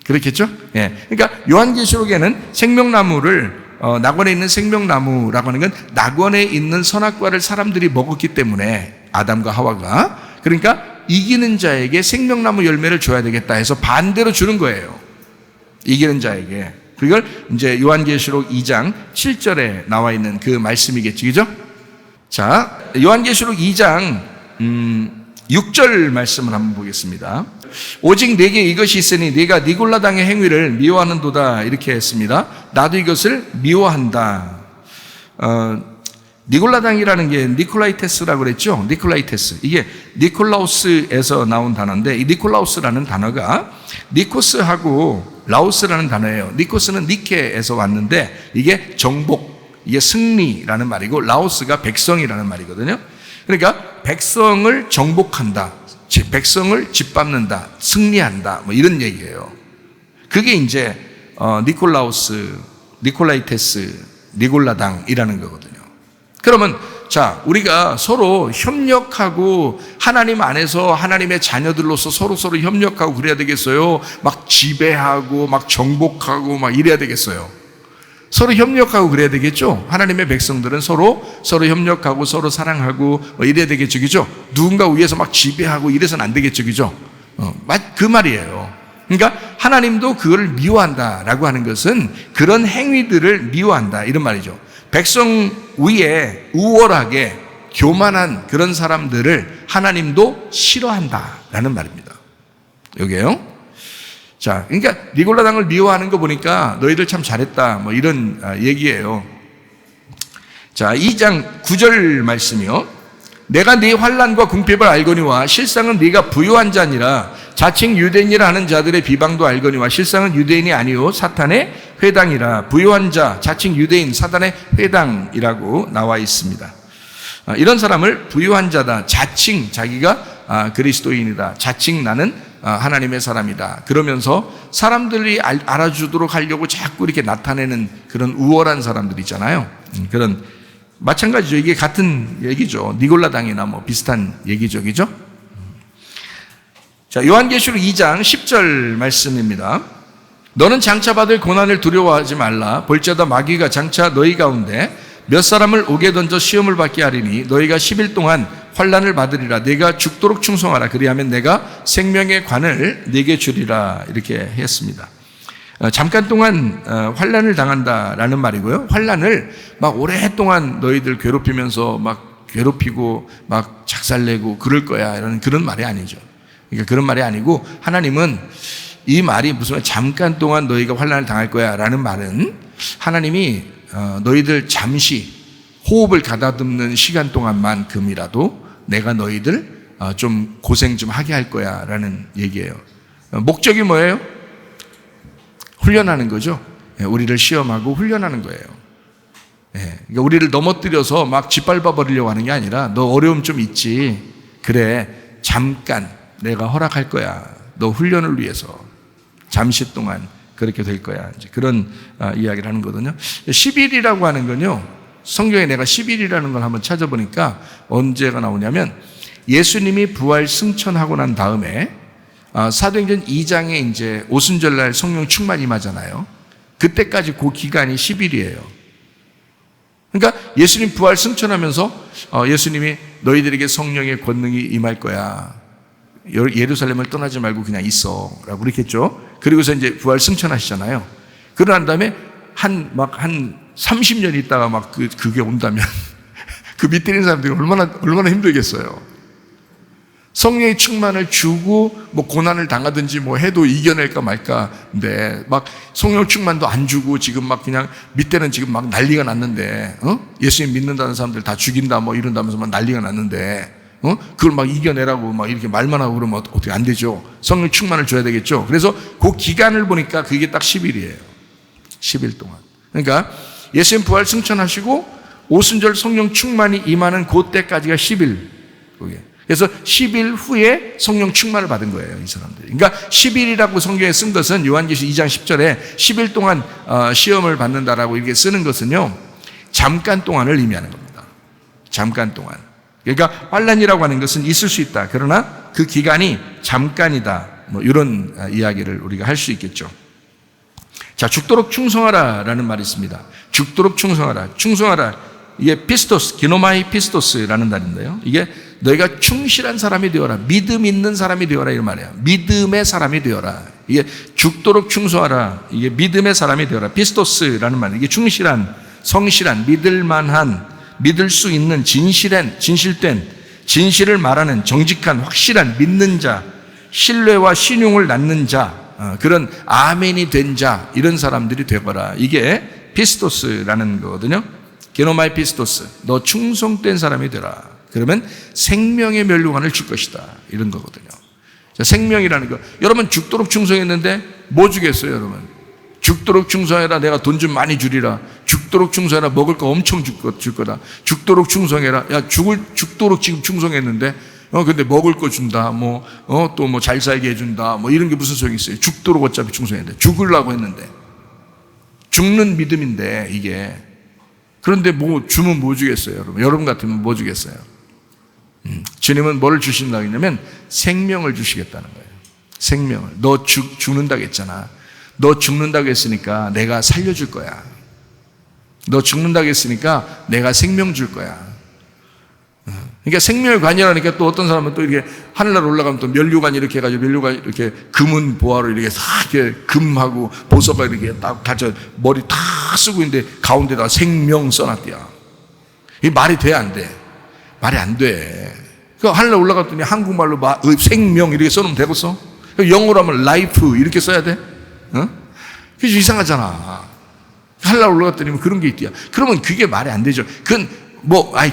그렇겠죠? 예. 그러니까 요한계시록에는 생명나무를 낙원에 있는 생명나무라고 하는 건 낙원에 있는 선악과를 사람들이 먹었기 때문에 아담과 하와가, 그러니까 이기는 자에게 생명나무 열매를 줘야 되겠다 해서 반대로 주는 거예요. 이기는 자에게. 그걸 이제 요한계시록 2장 7절에 나와 있는 그 말씀이겠지. 그죠? 자, 요한계시록 2장 6절 말씀을 한번 보겠습니다. 오직 내게 이것이 있으니 네가 니골라당의 행위를 미워하는도다 이렇게 했습니다. 나도 이것을 미워한다. 니골라당이라는 게 니콜라이테스라고 그랬죠. 니콜라이테스. 이게 니콜라우스에서 나온 단어인데 이 니콜라우스라는 단어가 니코스하고 라우스라는 단어예요. 니코스는 니케에서 왔는데 이게 정복, 이게 승리라는 말이고 라오스가 백성이라는 말이거든요. 그러니까 백성을 정복한다, 백성을 짓밟는다, 승리한다, 뭐 이런 얘기예요. 그게 이제 니콜라우스, 니콜라이테스, 니골라당이라는 거거든요. 그러면 자, 우리가 서로 협력하고 하나님 안에서 하나님의 자녀들로서 서로 협력하고 그래야 되겠어요? 막 지배하고 막 정복하고 막 이래야 되겠어요? 서로 협력하고 그래야 되겠죠? 하나님의 백성들은 서로 협력하고 서로 사랑하고 뭐 이래야 되겠죠, 그죠? 누군가 위에서 막 지배하고 이래서는 안 되겠죠, 그죠? 그 말이에요. 그러니까 하나님도 그거를 미워한다라고 하는 것은 그런 행위들을 미워한다 이런 말이죠. 백성 위에 우월하게 교만한 그런 사람들을 하나님도 싫어한다라는 말입니다. 여기에요. 자, 그러니까 니골라당을 미워하는 거 보니까 너희들 참 잘했다 뭐 이런 얘기예요. 자, 2장 9절 말씀이요. 내가 네 환난과 궁핍을 알거니와 실상은 네가 부유한 자니라. 자칭 유대인이라 하는 자들의 비방도 알거니와 실상은 유대인이 아니요 사탄의 회당이라. 부유한 자, 자칭 유대인, 사탄의 회당이라고 나와 있습니다. 이런 사람을 부유한 자다, 자칭 자기가 그리스도인이다, 자칭 나는 하나님의 사람이다 그러면서 사람들이 알아주도록 하려고 자꾸 이렇게 나타내는 그런 우월한 사람들 있잖아요. 그런 마찬가지죠. 이게 같은 얘기죠. 니골라당이나 뭐 비슷한 얘기죠, 그죠? 자, 요한계시록 2장 10절 말씀입니다. 너는 장차 받을 고난을 두려워하지 말라. 볼지어다 마귀가 장차 너희 가운데 몇 사람을 옥에 던져 시험을 받게 하리니 너희가 10일 동안 환난을 받으리라. 내가 죽도록 충성하라. 그리하면 내가 생명의 관을 네게 주리라. 이렇게 했습니다. 잠깐 동안 환난을 당한다라는 말이고요. 환난을 막 오랫동안 너희들 괴롭히면서 막 괴롭히고 막 작살내고 그럴 거야 이런 그런 말이 아니죠. 그러니까 그런 말이 아니고 하나님은 이 말이 무슨 잠깐 동안 너희가 환난을 당할 거야 라는 말은 하나님이 너희들 잠시 호흡을 가다듬는 시간 동안만큼이라도 내가 너희들 좀 고생 좀 하게 할 거야 라는 얘기예요. 목적이 뭐예요? 훈련하는 거죠. 우리를 시험하고 훈련하는 거예요. 그러니까 우리를 넘어뜨려서 막 짓밟아 버리려고 하는 게 아니라 너 어려움 좀 있지. 그래, 잠깐 내가 허락할 거야. 너 훈련을 위해서 잠시 동안 그렇게 될 거야. 이제 그런 이야기를 하는 거거든요. 10일이라고 하는 건요. 성경에 내가 10일이라는 걸 한번 찾아보니까 언제가 나오냐면 예수님이 부활 승천하고 난 다음에 사도행전 2장에 이제 오순절날 성령 충만 임하잖아요. 그때까지 그 기간이 10일이에요. 그러니까 예수님 부활 승천하면서 예수님이 너희들에게 성령의 권능이 임할 거야. 예루살렘을 떠나지 말고 그냥 있어. 라고 그렇게 했죠. 그리고서 이제 부활 승천하시잖아요. 그러고 난 다음에 한 30년 있다가 막 그게 온다면 그 밑에 있는 사람들이 얼마나 힘들겠어요. 성령의 충만을 주고 뭐 고난을 당하든지 뭐 해도 이겨낼까 말까인데 막 성령 충만도 안 주고 지금 막 그냥 밑에는 지금 막 난리가 났는데 예수님 믿는다는 사람들 다 죽인다 뭐 이런다면서 막 난리가 났는데 그걸 막 이겨내라고 막 이렇게 말만 하고 그러면 어떻게 안 되죠. 성령 충만을 줘야 되겠죠. 그래서 그 기간을 보니까 그게 딱 10일이에요. 10일 동안. 그러니까 예수님 부활 승천하시고 오순절 성령 충만이 임하는 그때까지가 10일. 그게. 그래서 10일 후에 성령 충만을 받은 거예요, 이 사람들이. 그러니까 10일이라고 성경에 쓴 것은 요한계시 2장 10절에 10일 동안 시험을 받는다라고 이렇게 쓰는 것은요, 잠깐 동안을 의미하는 겁니다. 잠깐 동안. 그러니까 환난이라고 하는 것은 있을 수 있다. 그러나 그 기간이 잠깐이다. 뭐 이런 이야기를 우리가 할 수 있겠죠. 자, 죽도록 충성하라라는 말이 있습니다. 죽도록 충성하라. 충성하라. 이게 피스토스, 기노마이 피스토스라는 말인데요. 이게 너희가 충실한 사람이 되어라. 믿음 있는 사람이 되어라. 이런 말이에요. 믿음의 사람이 되어라. 이게 죽도록 충성하라. 이게 믿음의 사람이 되어라. 피스토스라는 말이에요. 이게 충실한, 성실한, 믿을만한, 믿을 수 있는, 진실된, 진실을 말하는, 정직한, 확실한, 믿는 자, 신뢰와 신용을 낳는 자, 그런 아멘이 된 자, 이런 사람들이 되거라. 이게 피스토스라는 거거든요. 게노마이 피스토스, 너 충성된 사람이 되라. 그러면 생명의 면류관을 줄 것이다. 이런 거거든요. 자, 생명이라는 거. 여러분 죽도록 충성했는데 뭐 주겠어요, 여러분? 죽도록 충성해라. 내가 돈 좀 많이 주리라. 죽도록 충성해라. 먹을 거 엄청 줄 거다. 죽도록 충성해라. 야, 죽도록 지금 충성했는데 근데 먹을 거 준다. 또 뭐 잘 살게 해준다. 뭐 이런 게 무슨 소용이 있어요? 죽도록 어차피 충성했는데. 죽으려고 했는데. 죽는 믿음인데, 이게. 그런데 뭐 주면 뭐 주겠어요, 여러분? 여러분 같으면 뭐 주겠어요? 주님은 뭐를 주신다고 했냐면 생명을 주시겠다는 거예요. 생명을. 너 죽는다고 했잖아. 너 죽는다고 했으니까 내가 살려줄 거야. 너 죽는다고 했으니까 내가 생명 줄 거야. 그러니까 생명을 관여하니까 또 어떤 사람은 또 이렇게 하늘나라 올라가면 또 면류관 이렇게 해가지고 면류관 이렇게 금은 보화로 이렇게 싹 이렇게 금하고 보석을 이렇게 딱 다져 머리 다 쓰고 있는데 가운데다가 생명 써놨대요. 이게 말이 돼, 안 돼? 말이 안 돼. 그 하늘나라 올라갔더니 한국말로 생명 이렇게 써놓으면 되겠어? 영어로 하면 life 이렇게 써야 돼? 그래서 이상하잖아. 하늘나라 올라갔더니 그런 게 있대요. 그러면 그게 말이 안 되죠. 그건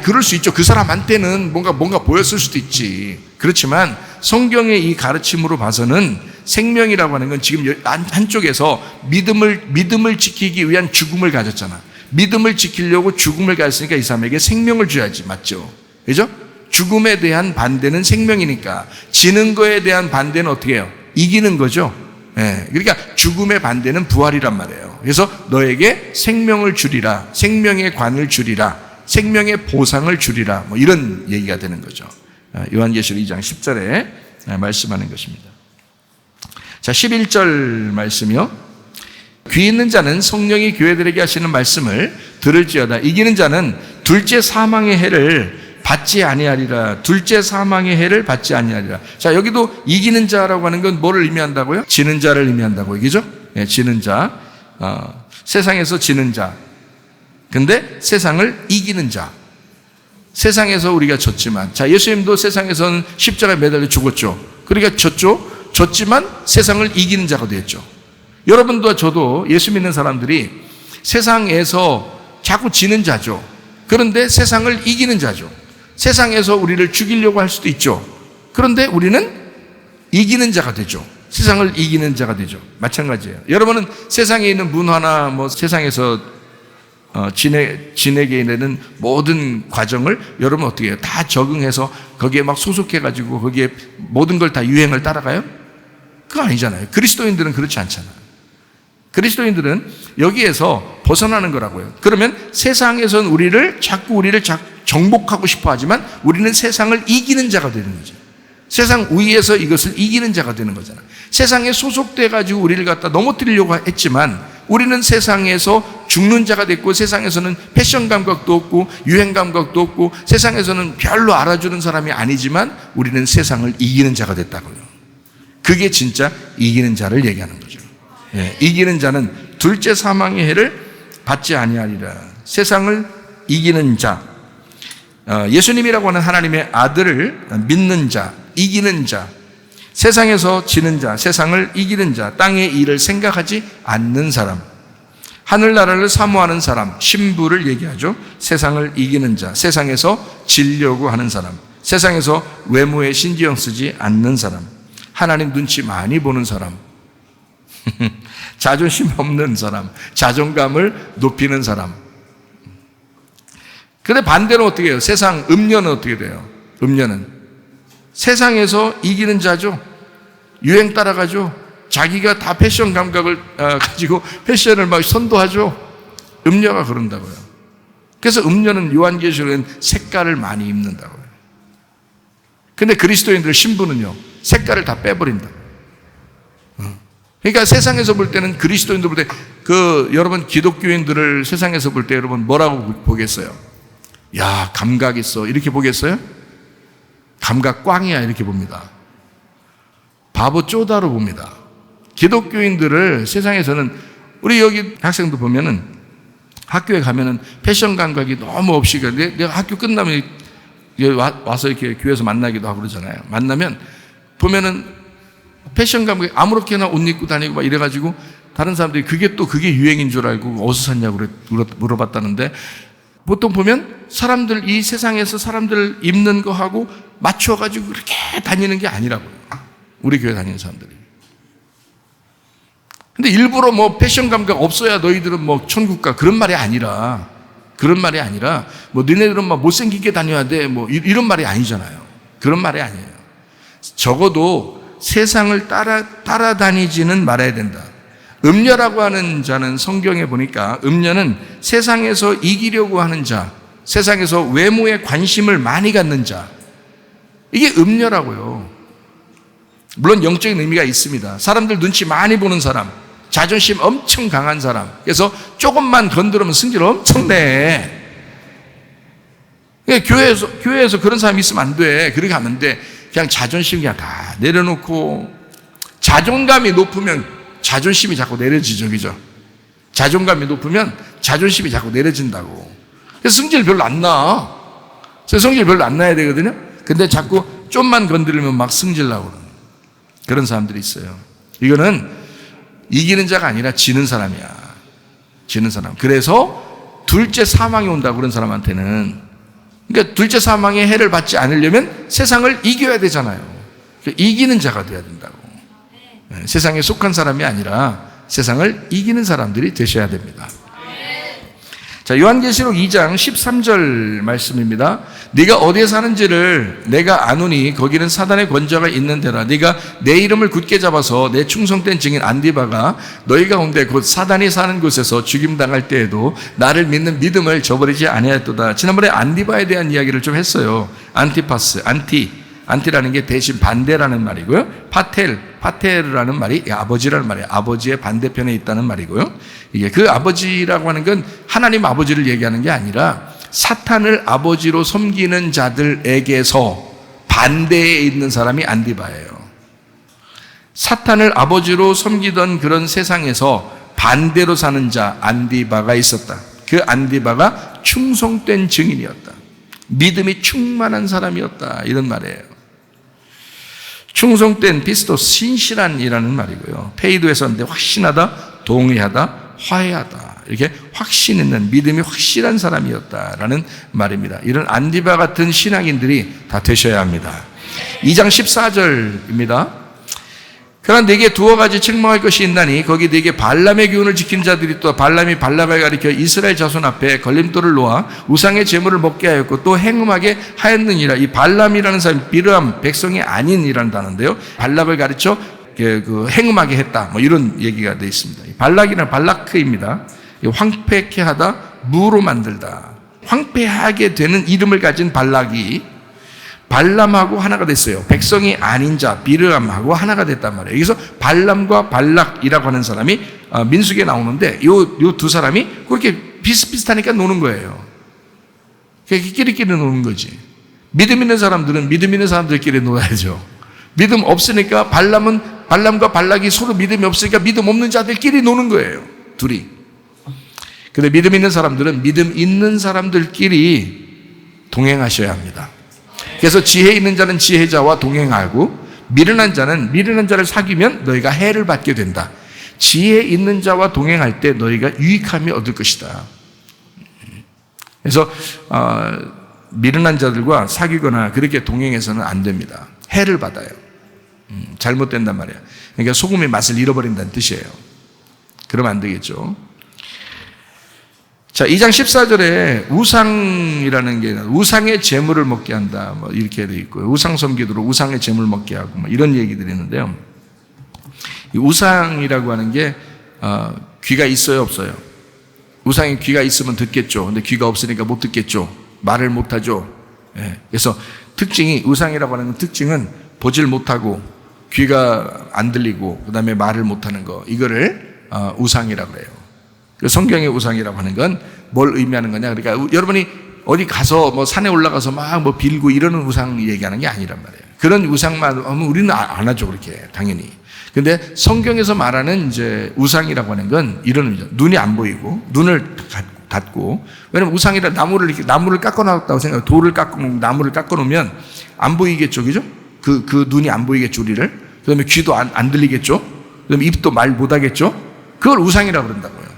그럴 수 있죠. 그 사람한테는 뭔가 보였을 수도 있지. 그렇지만 성경의 이 가르침으로 봐서는 생명이라고 하는 건 지금 한쪽에서 믿음을 지키기 위한 죽음을 가졌잖아. 믿음을 지키려고 죽음을 가졌으니까 이 사람에게 생명을 줘야지. 맞죠? 그죠? 죽음에 대한 반대는 생명이니까 지는 거에 대한 반대는 어떻게 해요? 이기는 거죠. 예, 그러니까 죽음의 반대는 부활이란 말이에요. 그래서 너에게 생명을 주리라. 생명의 관을 주리라. 생명의 보상을 주리라. 뭐 이런 얘기가 되는 거죠. 요한계시록 2장 10절에 말씀하는 것입니다. 자, 11절 말씀이요. 귀 있는 자는 성령이 교회들에게 하시는 말씀을 들을지어다. 이기는 자는 둘째 사망의 해를 받지 아니하리라. 둘째 사망의 해를 받지 아니하리라. 자, 여기도 이기는 자라고 하는 건 뭐를 의미한다고요? 지는 자를 의미한다고 얘기죠? 예, 지는 자. 세상에서 지는 자. 근데 세상을 이기는 자. 세상에서 우리가 졌지만, 자, 예수님도 세상에서는 십자가에 매달려 죽었죠. 그러니까 졌지만 세상을 이기는 자가 되었죠. 여러분도 저도 예수 믿는 사람들이 세상에서 자꾸 지는 자죠. 그런데 세상을 이기는 자죠. 세상에서 우리를 죽이려고 할 수도 있죠. 그런데 우리는 이기는 자가 되죠. 세상을 이기는 자가 되죠. 마찬가지예요. 여러분은 세상에 있는 문화나 뭐 세상에서 지내게 되는 모든 과정을 여러분 어떻게 해요? 다 적응해서 거기에 막 소속해가지고 거기에 모든 걸 다 유행을 따라가요? 그거 아니잖아요. 그리스도인들은 그렇지 않잖아요. 그리스도인들은 여기에서 벗어나는 거라고요. 그러면 세상에서는 우리를 정복하고 싶어 하지만 우리는 세상을 이기는 자가 되는 거죠. 세상 위에서 이것을 이기는 자가 되는 거잖아요. 세상에 소속돼가지고 우리를 갖다 넘어뜨리려고 했지만 우리는 세상에서 죽는 자가 됐고, 세상에서는 패션 감각도 없고 유행 감각도 없고 세상에서는 별로 알아주는 사람이 아니지만 우리는 세상을 이기는 자가 됐다고요. 그게 진짜 이기는 자를 얘기하는 거죠. 예, 이기는 자는 둘째 사망의 해를 받지 아니하리라. 세상을 이기는 자, 예수님이라고 하는 하나님의 아들을 믿는 자, 이기는 자, 세상에서 지는 자, 세상을 이기는 자, 땅의 일을 생각하지 않는 사람, 하늘나라를 사모하는 사람, 신부를 얘기하죠. 세상을 이기는 자, 세상에서 지려고 하는 사람, 세상에서 외모에 신경 쓰지 않는 사람, 하나님 눈치 많이 보는 사람, 자존심 없는 사람, 자존감을 높이는 사람. 근데 반대로 어떻게 해요? 세상, 음녀는 어떻게 돼요? 음녀는 세상에서 이기는 자죠. 유행 따라가죠. 자기가 다 패션 감각을 가지고 패션을 막 선도하죠. 음녀가 그런다고요. 그래서 음녀는 요한계시록에는 색깔을 많이 입는다고요. 근데 그리스도인들 신부는요, 색깔을 다 빼버린다고요. 그러니까 세상에서 볼 때는, 그리스도인들 볼 때, 여러분 기독교인들을 세상에서 볼 때 여러분 뭐라고 보겠어요? 야, 감각 있어, 이렇게 보겠어요? 감각 꽝이야, 이렇게 봅니다. 바보 쪼다로 봅니다. 기독교인들을 세상에서는, 우리 여기 학생도 보면은 학교에 가면은 패션 감각이 너무 없이, 내가 학교 끝나면 와서 이렇게 교회에서 만나기도 하고 그러잖아요. 만나면 보면은 패션 감각이 아무렇게나 옷 입고 다니고 막 이래가지고 다른 사람들이 그게 유행인 줄 알고 어디서 샀냐고 물어봤다는데, 보통 보면 사람들, 이 세상에서 사람들 입는 거 하고 맞춰가지고 그렇게 다니는 게 아니라고요. 우리 교회 다니는 사람들이. 근데 일부러 뭐 패션 감각 없어야 너희들은 뭐 천국 가, 그런 말이 아니라 뭐 너네들은 막 못생기게 다녀야 돼, 뭐 이런 말이 아니잖아요. 그런 말이 아니에요. 적어도 세상을 따라다니지는 말아야 된다. 음녀라고 하는 자는 성경에 보니까, 음녀는 세상에서 이기려고 하는 자, 세상에서 외모에 관심을 많이 갖는 자, 이게 음녀라고요. 물론 영적인 의미가 있습니다. 사람들 눈치 많이 보는 사람, 자존심 엄청 강한 사람, 그래서 조금만 건드리면 승질 엄청 내. 교회에서 그런 사람이 있으면 안 돼. 그렇게 하면 안 돼. 그냥 자존심 그냥 다 내려놓고, 자존감이 높으면 자존심이 자꾸 내려지죠, 그죠? 자존감이 높으면 자존심이 자꾸 내려진다고. 그래서 성질 별로 안 나. 성질 별로 안 나야 되거든요. 근데 자꾸 좀만 건드리면 막 승질 나고 그런 사람들이 있어요. 이거는 이기는 자가 아니라 지는 사람이야. 지는 사람. 그래서 둘째 사망이 온다고, 그런 사람한테는. 그러니까 둘째 사망의 해를 받지 않으려면 세상을 이겨야 되잖아요. 이기는 자가 돼야 된다고. 세상에 속한 사람이 아니라 세상을 이기는 사람들이 되셔야 됩니다. 자, 요한계시록 2장 13절 말씀입니다. 네가 어디에 사는지를 내가 아노니 거기는 사단의 권좌가 있는 데라. 네가 내 이름을 굳게 잡아서 내 충성된 증인 안디바가 너희 가운데 곧 사단이 사는 곳에서 죽임당할 때에도 나를 믿는 믿음을 저버리지 아니하였도다. 지난번에 안디바에 대한 이야기를 좀 했어요. 안티파스, 안티라는 게 대신 반대라는 말이고요. 파테르라는 말이 아버지라는 말이에요. 아버지의 반대편에 있다는 말이고요. 이게 그 아버지라고 하는 건 하나님 아버지를 얘기하는 게 아니라 사탄을 아버지로 섬기는 자들에게서 반대에 있는 사람이 안디바예요. 사탄을 아버지로 섬기던 그런 세상에서 반대로 사는 자 안디바가 있었다. 그 안디바가 충성된 증인이었다. 믿음이 충만한 사람이었다. 이런 말이에요. 충성된, 피스토스, 신실한이라는 말이고요. 페이도에서 하는데 확신하다, 동의하다, 화해하다, 이렇게 확신 있는, 믿음이 확실한 사람이었다라는 말입니다. 이런 안디바 같은 신앙인들이 다 되셔야 합니다. 2장 14절입니다. 그러나 네게 두어 가지 책망할 것이 있나니 거기 네게 발람의 교훈을 지킨 자들이 또 발람이 발락을 가리켜 이스라엘 자손 앞에 걸림돌을 놓아 우상의 제물을 먹게 하였고 또 행음하게 하였느니라. 이 발람이라는 사람이 비르암, 백성이 아닌이라는 단어인데요, 발락을 가르쳐 그 행음하게 했다, 뭐 이런 얘기가 되어 있습니다. 발락이나 발라크입니다. 황폐케 하다, 무로 만들다. 황폐하게 되는 이름을 가진 발락이 발람하고 하나가 됐어요. 백성이 아닌 자 비르암하고 하나가 됐단 말이에요. 여기서 발람과 발락이라고 하는 사람이 민수기에 나오는데 요 두 사람이 그렇게 비슷비슷하니까 노는 거예요. 끼리끼리 노는 거지. 믿음 있는 사람들은 믿음 있는 사람들끼리 놀아야죠. 믿음 없으니까 발람과 발락이 서로 믿음이 없으니까 믿음 없는 자들끼리 노는 거예요. 둘이. 근데 믿음 있는 사람들은 믿음 있는 사람들끼리 동행하셔야 합니다. 그래서 지혜 있는 자는 지혜자와 동행하고 미련한 자는 미련한 자를 사귀면 너희가 해를 받게 된다. 지혜 있는 자와 동행할 때 너희가 유익함이 얻을 것이다. 그래서 미련한 자들과 사귀거나 그렇게 동행해서는 안 됩니다. 해를 받아요. 잘못된단 말이에요. 그러니까 소금의 맛을 잃어버린다는 뜻이에요. 그러면 안 되겠죠. 자, 2장 14절에 우상이라는 게 우상의 재물을 먹게 한다. 뭐 이렇게 돼 있고요. 우상 섬기도록 우상의 재물 먹게 하고 뭐 이런 얘기들이 있는데요. 이 우상이라고 하는 게 귀가 있어요, 없어요? 우상이 귀가 있으면 듣겠죠. 근데 귀가 없으니까 못 듣겠죠. 말을 못 하죠. 예. 그래서 특징이 우상이라고 하는 특징은 보질 못하고 귀가 안 들리고 그다음에 말을 못 하는 거. 이거를 우상이라고 해요. 성경의 우상이라고 하는 건 뭘 의미하는 거냐? 그러니까 여러분이 어디 가서 뭐 산에 올라가서 막 뭐 빌고 이러는 우상 얘기하는 게 아니란 말이에요. 그런 우상만 하면 우리는 안 하죠, 그렇게 당연히. 근데 성경에서 말하는 이제 우상이라고 하는 건 이런 의미죠. 눈이 안 보이고 눈을 닫고, 왜냐면 우상이라 나무를 깎아놨다고 생각해요. 돌을 나무를 깎아놓으면 안 보이겠죠, 그죠? 그 눈이 안 보이겠죠, 우리를. 그다음에 귀도 안 들리겠죠. 그다음에 입도 말 못하겠죠. 그걸 우상이라고 그런다고요.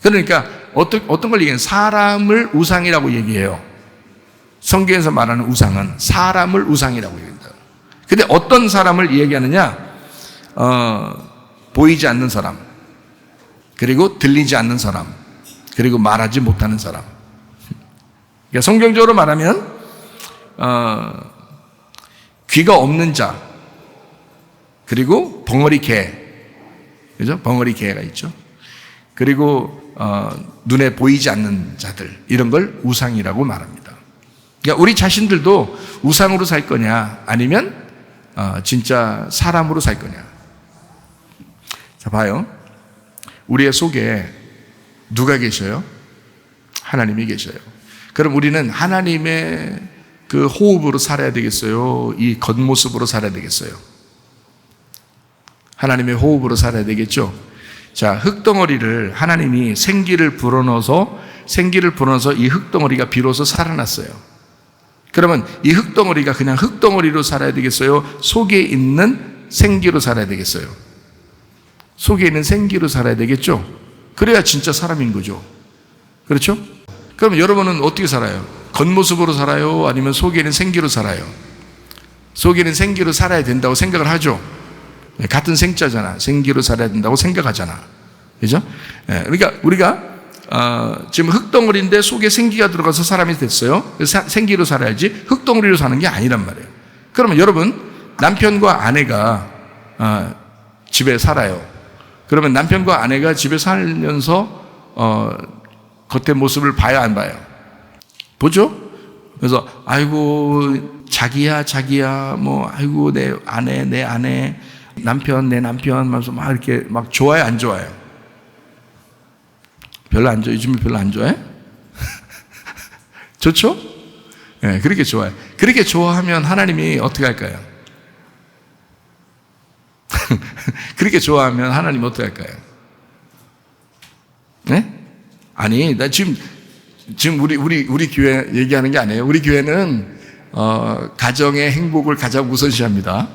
그러니까 어떤 걸 얘기해요? 사람을 우상이라고 얘기해요. 성경에서 말하는 우상은 사람을 우상이라고 얘기한다. 근데 어떤 사람을 얘기하느냐? 보이지 않는 사람, 그리고 들리지 않는 사람, 그리고 말하지 못하는 사람. 그러니까 성경적으로 말하면 귀가 없는 자, 그리고 벙어리 개, 그죠? 벙어리 개가 있죠. 그리고 눈에 보이지 않는 자들, 이런 걸 우상이라고 말합니다. 그러니까 우리 자신들도 우상으로 살 거냐, 아니면 진짜 사람으로 살 거냐. 자, 봐요. 우리의 속에 누가 계셔요? 하나님이 계셔요. 그럼 우리는 하나님의 그 호흡으로 살아야 되겠어요? 이 겉모습으로 살아야 되겠어요? 하나님의 호흡으로 살아야 되겠죠? 자, 흙덩어리를 하나님이 생기를 불어넣어서 이 흙덩어리가 비로소 살아났어요. 그러면 이 흙덩어리가 그냥 흙덩어리로 살아야 되겠어요? 속에 있는 생기로 살아야 되겠어요? 속에 있는 생기로 살아야 되겠죠? 그래야 진짜 사람인 거죠. 그렇죠? 그럼 여러분은 어떻게 살아요? 겉모습으로 살아요? 아니면 속에 있는 생기로 살아요? 속에 있는 생기로 살아야 된다고 생각을 하죠. 같은 생자잖아. 생기로 살아야 된다고 생각하잖아. 그죠? 그러니까 우리가 지금 흙덩어리인데 속에 생기가 들어가서 사람이 됐어요. 생기로 살아야지 흙덩어리로 사는 게 아니란 말이에요. 그러면 여러분, 남편과 아내가 집에 살아요. 그러면 남편과 아내가 집에 살면서 겉의 모습을 봐야 안 봐요? 보죠? 그래서 아이고 자기야 뭐 아이고 내 아내 남편 내 남편 하면서 막 이렇게 막 좋아요, 안 좋아요? 별로 안 좋아요. 요즘에 별로 안 좋아해? 좋죠? 네, 그렇게 좋아요. 그렇게 좋아하면 하나님이 어떻게 할까요? 그렇게 좋아하면 하나님 어떻게 할까요? 네? 아니, 나 지금 우리 교회 얘기하는 게 아니에요. 우리 교회는 가정의 행복을 가장 우선시합니다.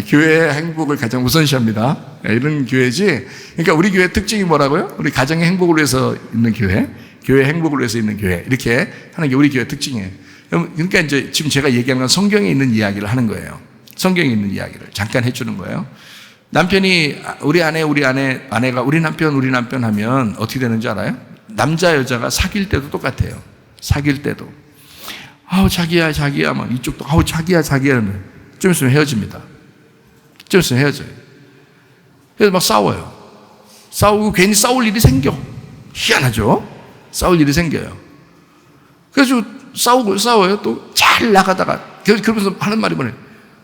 교회의 행복을 가장 우선시합니다. 이런 교회지. 그러니까 우리 교회 특징이 뭐라고요? 우리 가정의 행복을 위해서 있는 교회, 교회의 행복을 위해서 있는 교회, 이렇게 하는 게 우리 교회 특징이에요. 그러니까 이제 지금 제가 얘기하는 건 성경에 있는 이야기를 하는 거예요. 성경에 있는 이야기를 잠깐 해주는 거예요. 남편이 우리 아내가 우리 남편 하면 어떻게 되는지 알아요? 남자 여자가 사귈 때도 똑같아요. 사귈 때도 아우 자기야 막 이쪽도 아우 자기야 하면 좀 있으면 헤어집니다. 좀 있으면 헤어져요. 그래서 막 싸워요. 싸우고 괜히 싸울 일이 생겨. 희한하죠? 싸울 일이 생겨요. 그래서 싸워요. 또 잘 나가다가 그러면서 하는 말이 뭐냐?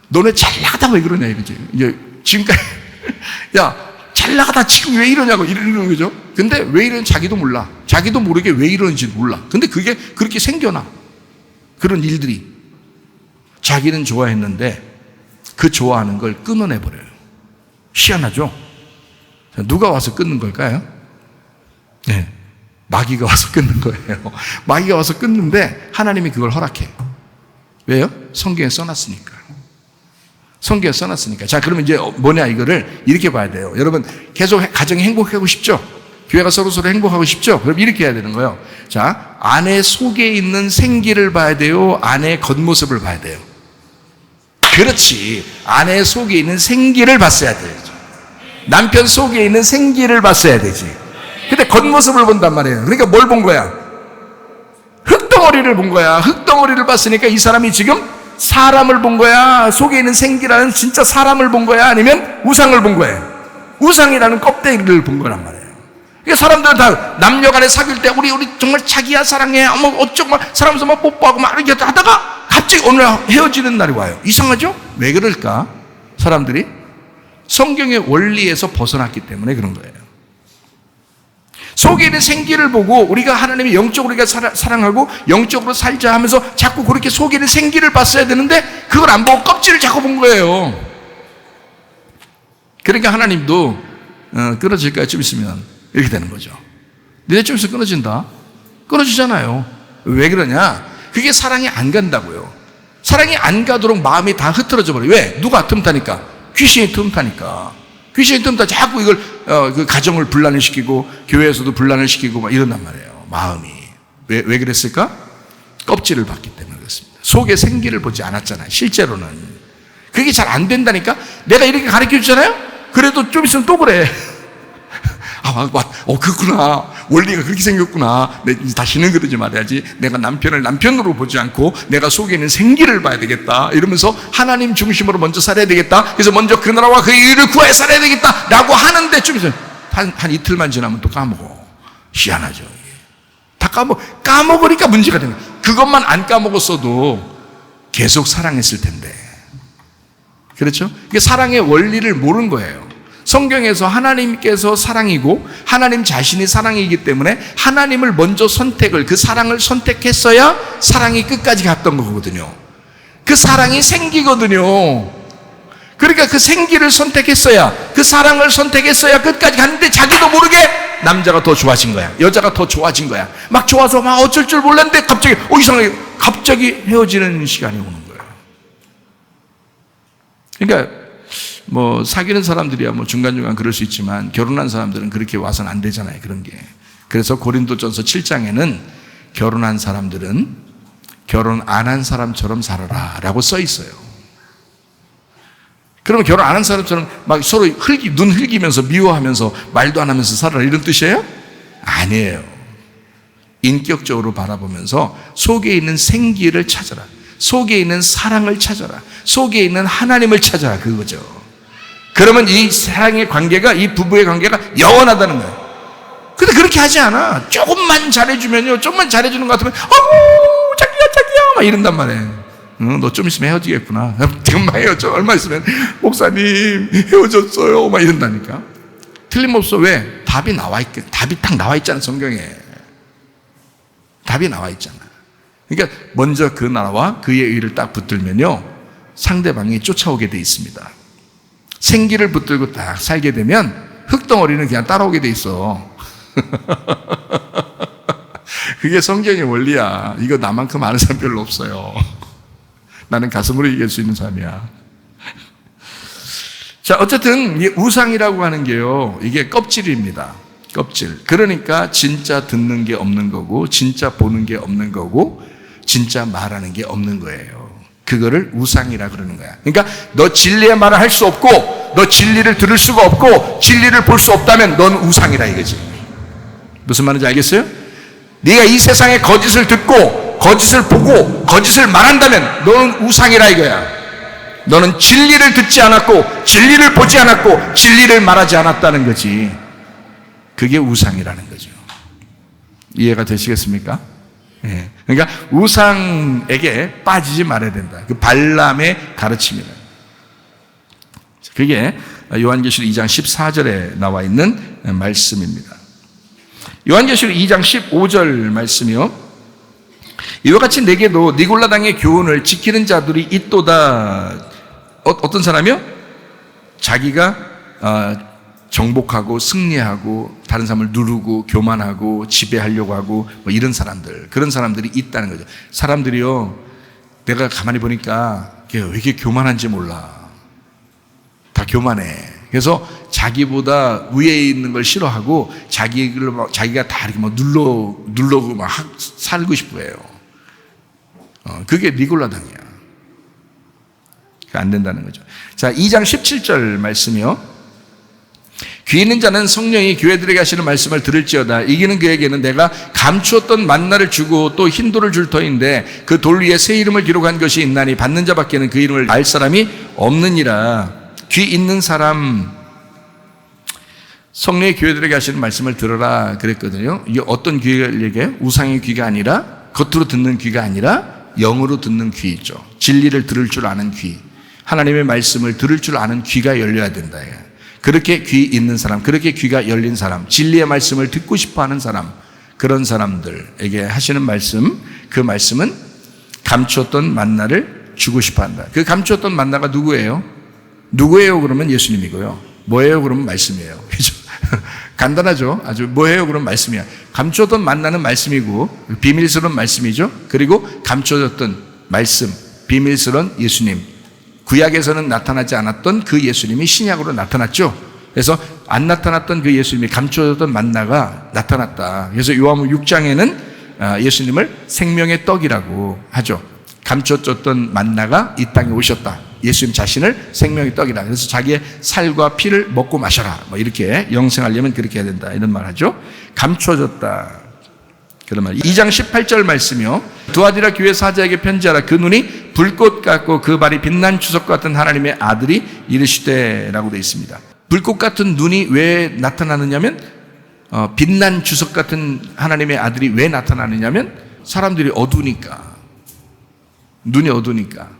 너네 잘 나가다 왜 그러냐 이거지. 이제 지금까지 야 잘 나가다 지금 왜 이러냐고 이러는 거죠. 근데 왜 이러는지 자기도 몰라. 자기도 모르게 왜 이러는지 몰라. 근데 그게 그렇게 생겨나. 그런 일들이. 자기는 좋아했는데 그 좋아하는 걸 끊어내버려요. 희한하죠? 누가 와서 끊는 걸까요? 네, 마귀가 와서 끊는 거예요. 마귀가 와서 끊는데 하나님이 그걸 허락해요. 왜요? 성경에 써놨으니까. 성경에 써놨으니까. 자, 그러면 이제 뭐냐 이거를 이렇게 봐야 돼요. 여러분 계속 가정이 행복하고 싶죠? 교회가 서로서로 행복하고 싶죠? 그럼 이렇게 해야 되는 거예요. 자, 아내 속에 있는 생기를 봐야 돼요? 아내의 겉모습을 봐야 돼요? 그렇지. 아내 속에 있는 생기를 봤어야 되죠. 남편 속에 있는 생기를 봤어야 되지. 근데 겉모습을 본단 말이에요. 그러니까 뭘 본 거야? 흙덩어리를 본 거야. 흙덩어리를 봤으니까 이 사람이 지금 사람을 본 거야? 속에 있는 생기라는 진짜 사람을 본 거야? 아니면 우상을 본 거야? 우상이라는 껍데기를 본 거란 말이에요. 그러니까 사람들은 다 남녀 간에 사귈 때 우리 정말 자기야 사랑해. 뭐 어쩌고 막 사람에서 막 뽀뽀하고 막 이렇게 하다가 갑자기 오늘 헤어지는 날이 와요. 이상하죠? 왜 그럴까? 사람들이 성경의 원리에서 벗어났기 때문에 그런 거예요. 속에 있는 생기를 보고 우리가 하나님의 영적으로 우리가 사랑하고 영적으로 살자 하면서 자꾸 그렇게 속에 있는 생기를 봤어야 되는데 그걸 안 보고 껍질을 자꾸 본 거예요. 그러니까 하나님도 끊어질까요? 좀 있으면 이렇게 되는 거죠. 니네 좀 있으면 끊어진다? 끊어지잖아요. 왜 그러냐? 그게 사랑이 안 간다고요. 사랑이 안 가도록 마음이 다 흐트러져 버려요. 왜? 누가 틈타니까? 귀신이 틈타니까. 귀신이 틈타 자꾸 이걸 그 가정을 분란을 시키고 교회에서도 분란을 시키고 막 이런단 말이에요. 마음이 왜 그랬을까? 껍질을 봤기 때문에 그렇습니다. 속에 생기를 보지 않았잖아요. 실제로는 그게 잘 안 된다니까. 내가 이렇게 가르쳐 주잖아요. 그래도 좀 있으면 또 그래. 그렇구나. 원리가 그렇게 생겼구나. 다시는 그러지 말아야지. 내가 남편을 남편으로 보지 않고 내가 속에 있는 생기를 봐야 되겠다. 이러면서 하나님 중심으로 먼저 살아야 되겠다. 그래서 먼저 그 나라와 그 일을 구하여 살아야 되겠다. 라고 하는데 좀 있으면 한 이틀만 지나면 또 까먹어. 희한하죠. 다 까먹으니까 문제가 되는 거예요. 그것만 안 까먹었어도 계속 사랑했을 텐데. 그렇죠? 이게 사랑의 원리를 모르는 거예요. 성경에서 하나님께서 사랑이고 하나님 자신이 사랑이기 때문에 하나님을 먼저 그 사랑을 선택했어야 사랑이 끝까지 갔던 거거든요. 그 사랑이 생기거든요. 그러니까 그 생기를 선택했어야, 그 사랑을 선택했어야 끝까지 갔는데 자기도 모르게 남자가 더 좋아진 거야. 여자가 더 좋아진 거야. 막 좋아서 막 어쩔 줄 몰랐는데 갑자기 이상하게 갑자기 헤어지는 시간이 오는 거예요. 그러니까 뭐 사귀는 사람들이야 뭐 중간중간 그럴 수 있지만 결혼한 사람들은 그렇게 와서는 안 되잖아요. 그런 게. 그래서 고린도전서 7장에는 결혼한 사람들은 결혼 안 한 사람처럼 살아라 라고 써 있어요. 그러면 결혼 안 한 사람처럼 막 서로 눈 흘기면서 미워하면서 말도 안 하면서 살아라 이런 뜻이에요? 아니에요. 인격적으로 바라보면서 속에 있는 생기를 찾아라. 속에 있는 사랑을 찾아라. 속에 있는 하나님을 찾아라. 그거죠. 그러면 이 사랑의 관계가, 이 부부의 관계가 영원하다는 거예요. 근데 그렇게 하지 않아. 조금만 잘해주면요. 조금만 잘해주는 것 같으면 자기야 막 이런단 말이에요. 너 좀 있으면 헤어지겠구나. 금방 헤어져. 얼마 있으면 목사님 헤어졌어요 막 이런다니까. 틀림없어. 왜? 답이 딱 나와 있잖아. 성경에 답이 나와 있잖아. 그러니까 먼저 그 나라와 그의 의를 딱 붙들면요 상대방이 쫓아오게 돼 있습니다. 생기를 붙들고 딱 살게 되면 흙덩어리는 그냥 따라오게 돼 있어. 그게 성경의 원리야. 이거 나만큼 아는 사람 별로 없어요. 나는 가슴으로 얘기할 수 있는 사람이야. 자, 어쨌든 이 우상이라고 하는 게요, 이게 껍질입니다. 껍질. 그러니까 진짜 듣는 게 없는 거고, 진짜 보는 게 없는 거고, 진짜 말하는 게 없는 거예요. 그거를 우상이라 그러는 거야. 그러니까 너 진리의 말을 할 수 없고 너 진리를 들을 수가 없고 진리를 볼 수 없다면 넌 우상이라 이거지. 무슨 말인지 알겠어요? 네가 이 세상의 거짓을 듣고 거짓을 보고 거짓을 말한다면 너는 우상이라 이거야. 너는 진리를 듣지 않았고 진리를 보지 않았고 진리를 말하지 않았다는 거지. 그게 우상이라는 거죠. 이해가 되시겠습니까? 예. 그러니까 우상에게 빠지지 말아야 된다. 그 발람의 가르침이다. 그게 요한계시록 2장 14절에 나와 있는 말씀입니다. 요한계시록 2장 15절 말씀이요. 이와 같이 내게도 니골라당의 교훈을 지키는 자들이 있도다. 어떤 사람이요? 자기가 정복하고 승리하고 다른 사람을 누르고 교만하고 지배하려고 하고 뭐 이런 사람들, 그런 사람들이 있다는 거죠. 사람들이요, 내가 가만히 보니까 왜 이렇게 교만한지 몰라. 다 교만해. 그래서 자기보다 위에 있는 걸 싫어하고 자기가 다 이렇게 막 누르고 막 살고 싶어 해요. 그게 니골라당이야. 안 된다는 거죠. 자, 2장 17절 말씀이요. 귀 있는 자는 성령이 교회들에게 하시는 말씀을 들을지어다. 이기는 그에게는 내가 감추었던 만나를 주고 또 흰 돌을 줄 터인데 그 돌 위에 새 이름을 기록한 것이 있나니 받는 자밖에는 그 이름을 알 사람이 없느니라. 귀 있는 사람, 성령이 교회들에게 하시는 말씀을 들어라 그랬거든요. 이게 어떤 귀를 얘기해요? 우상의 귀가 아니라, 겉으로 듣는 귀가 아니라 영으로 듣는 귀죠. 진리를 들을 줄 아는 귀, 하나님의 말씀을 들을 줄 아는 귀가 열려야 된다. 그렇게 귀 있는 사람, 그렇게 귀가 열린 사람, 진리의 말씀을 듣고 싶어하는 사람, 그런 사람들에게 하시는 말씀, 그 말씀은 감추었던 만나를 주고 싶어한다. 그 감추었던 만나가 누구예요? 누구예요? 그러면 예수님이고요. 뭐예요? 그러면 말씀이에요. 그죠? 간단하죠? 아주 뭐예요? 그러면 말씀이야. 감추었던 만나는 말씀이고 비밀스러운 말씀이죠. 그리고 감춰졌던 말씀, 비밀스러운 예수님. 구약에서는 나타나지 않았던 그 예수님이 신약으로 나타났죠. 그래서 안 나타났던 그 예수님이 감춰졌던 만나가 나타났다. 그래서 요한복음 6장에는 예수님을 생명의 떡이라고 하죠. 감춰졌던 만나가 이 땅에 오셨다. 예수님 자신을 생명의 떡이다. 그래서 자기의 살과 피를 먹고 마셔라. 뭐 이렇게 영생하려면 그렇게 해야 된다. 이런 말 하죠. 감춰졌다. 그런 말. 2장 18절 말씀이요. 두아디라 교회 사자에게 편지하라. 그 눈이 불꽃 같고 그 발이 빛난 주석 같은 하나님의 아들이 이르시되라고 되어 있습니다. 불꽃 같은 눈이 왜 나타나느냐면 빛난 주석 같은 하나님의 아들이 왜 나타나느냐면 사람들이 어두우니까. 눈이 어두우니까.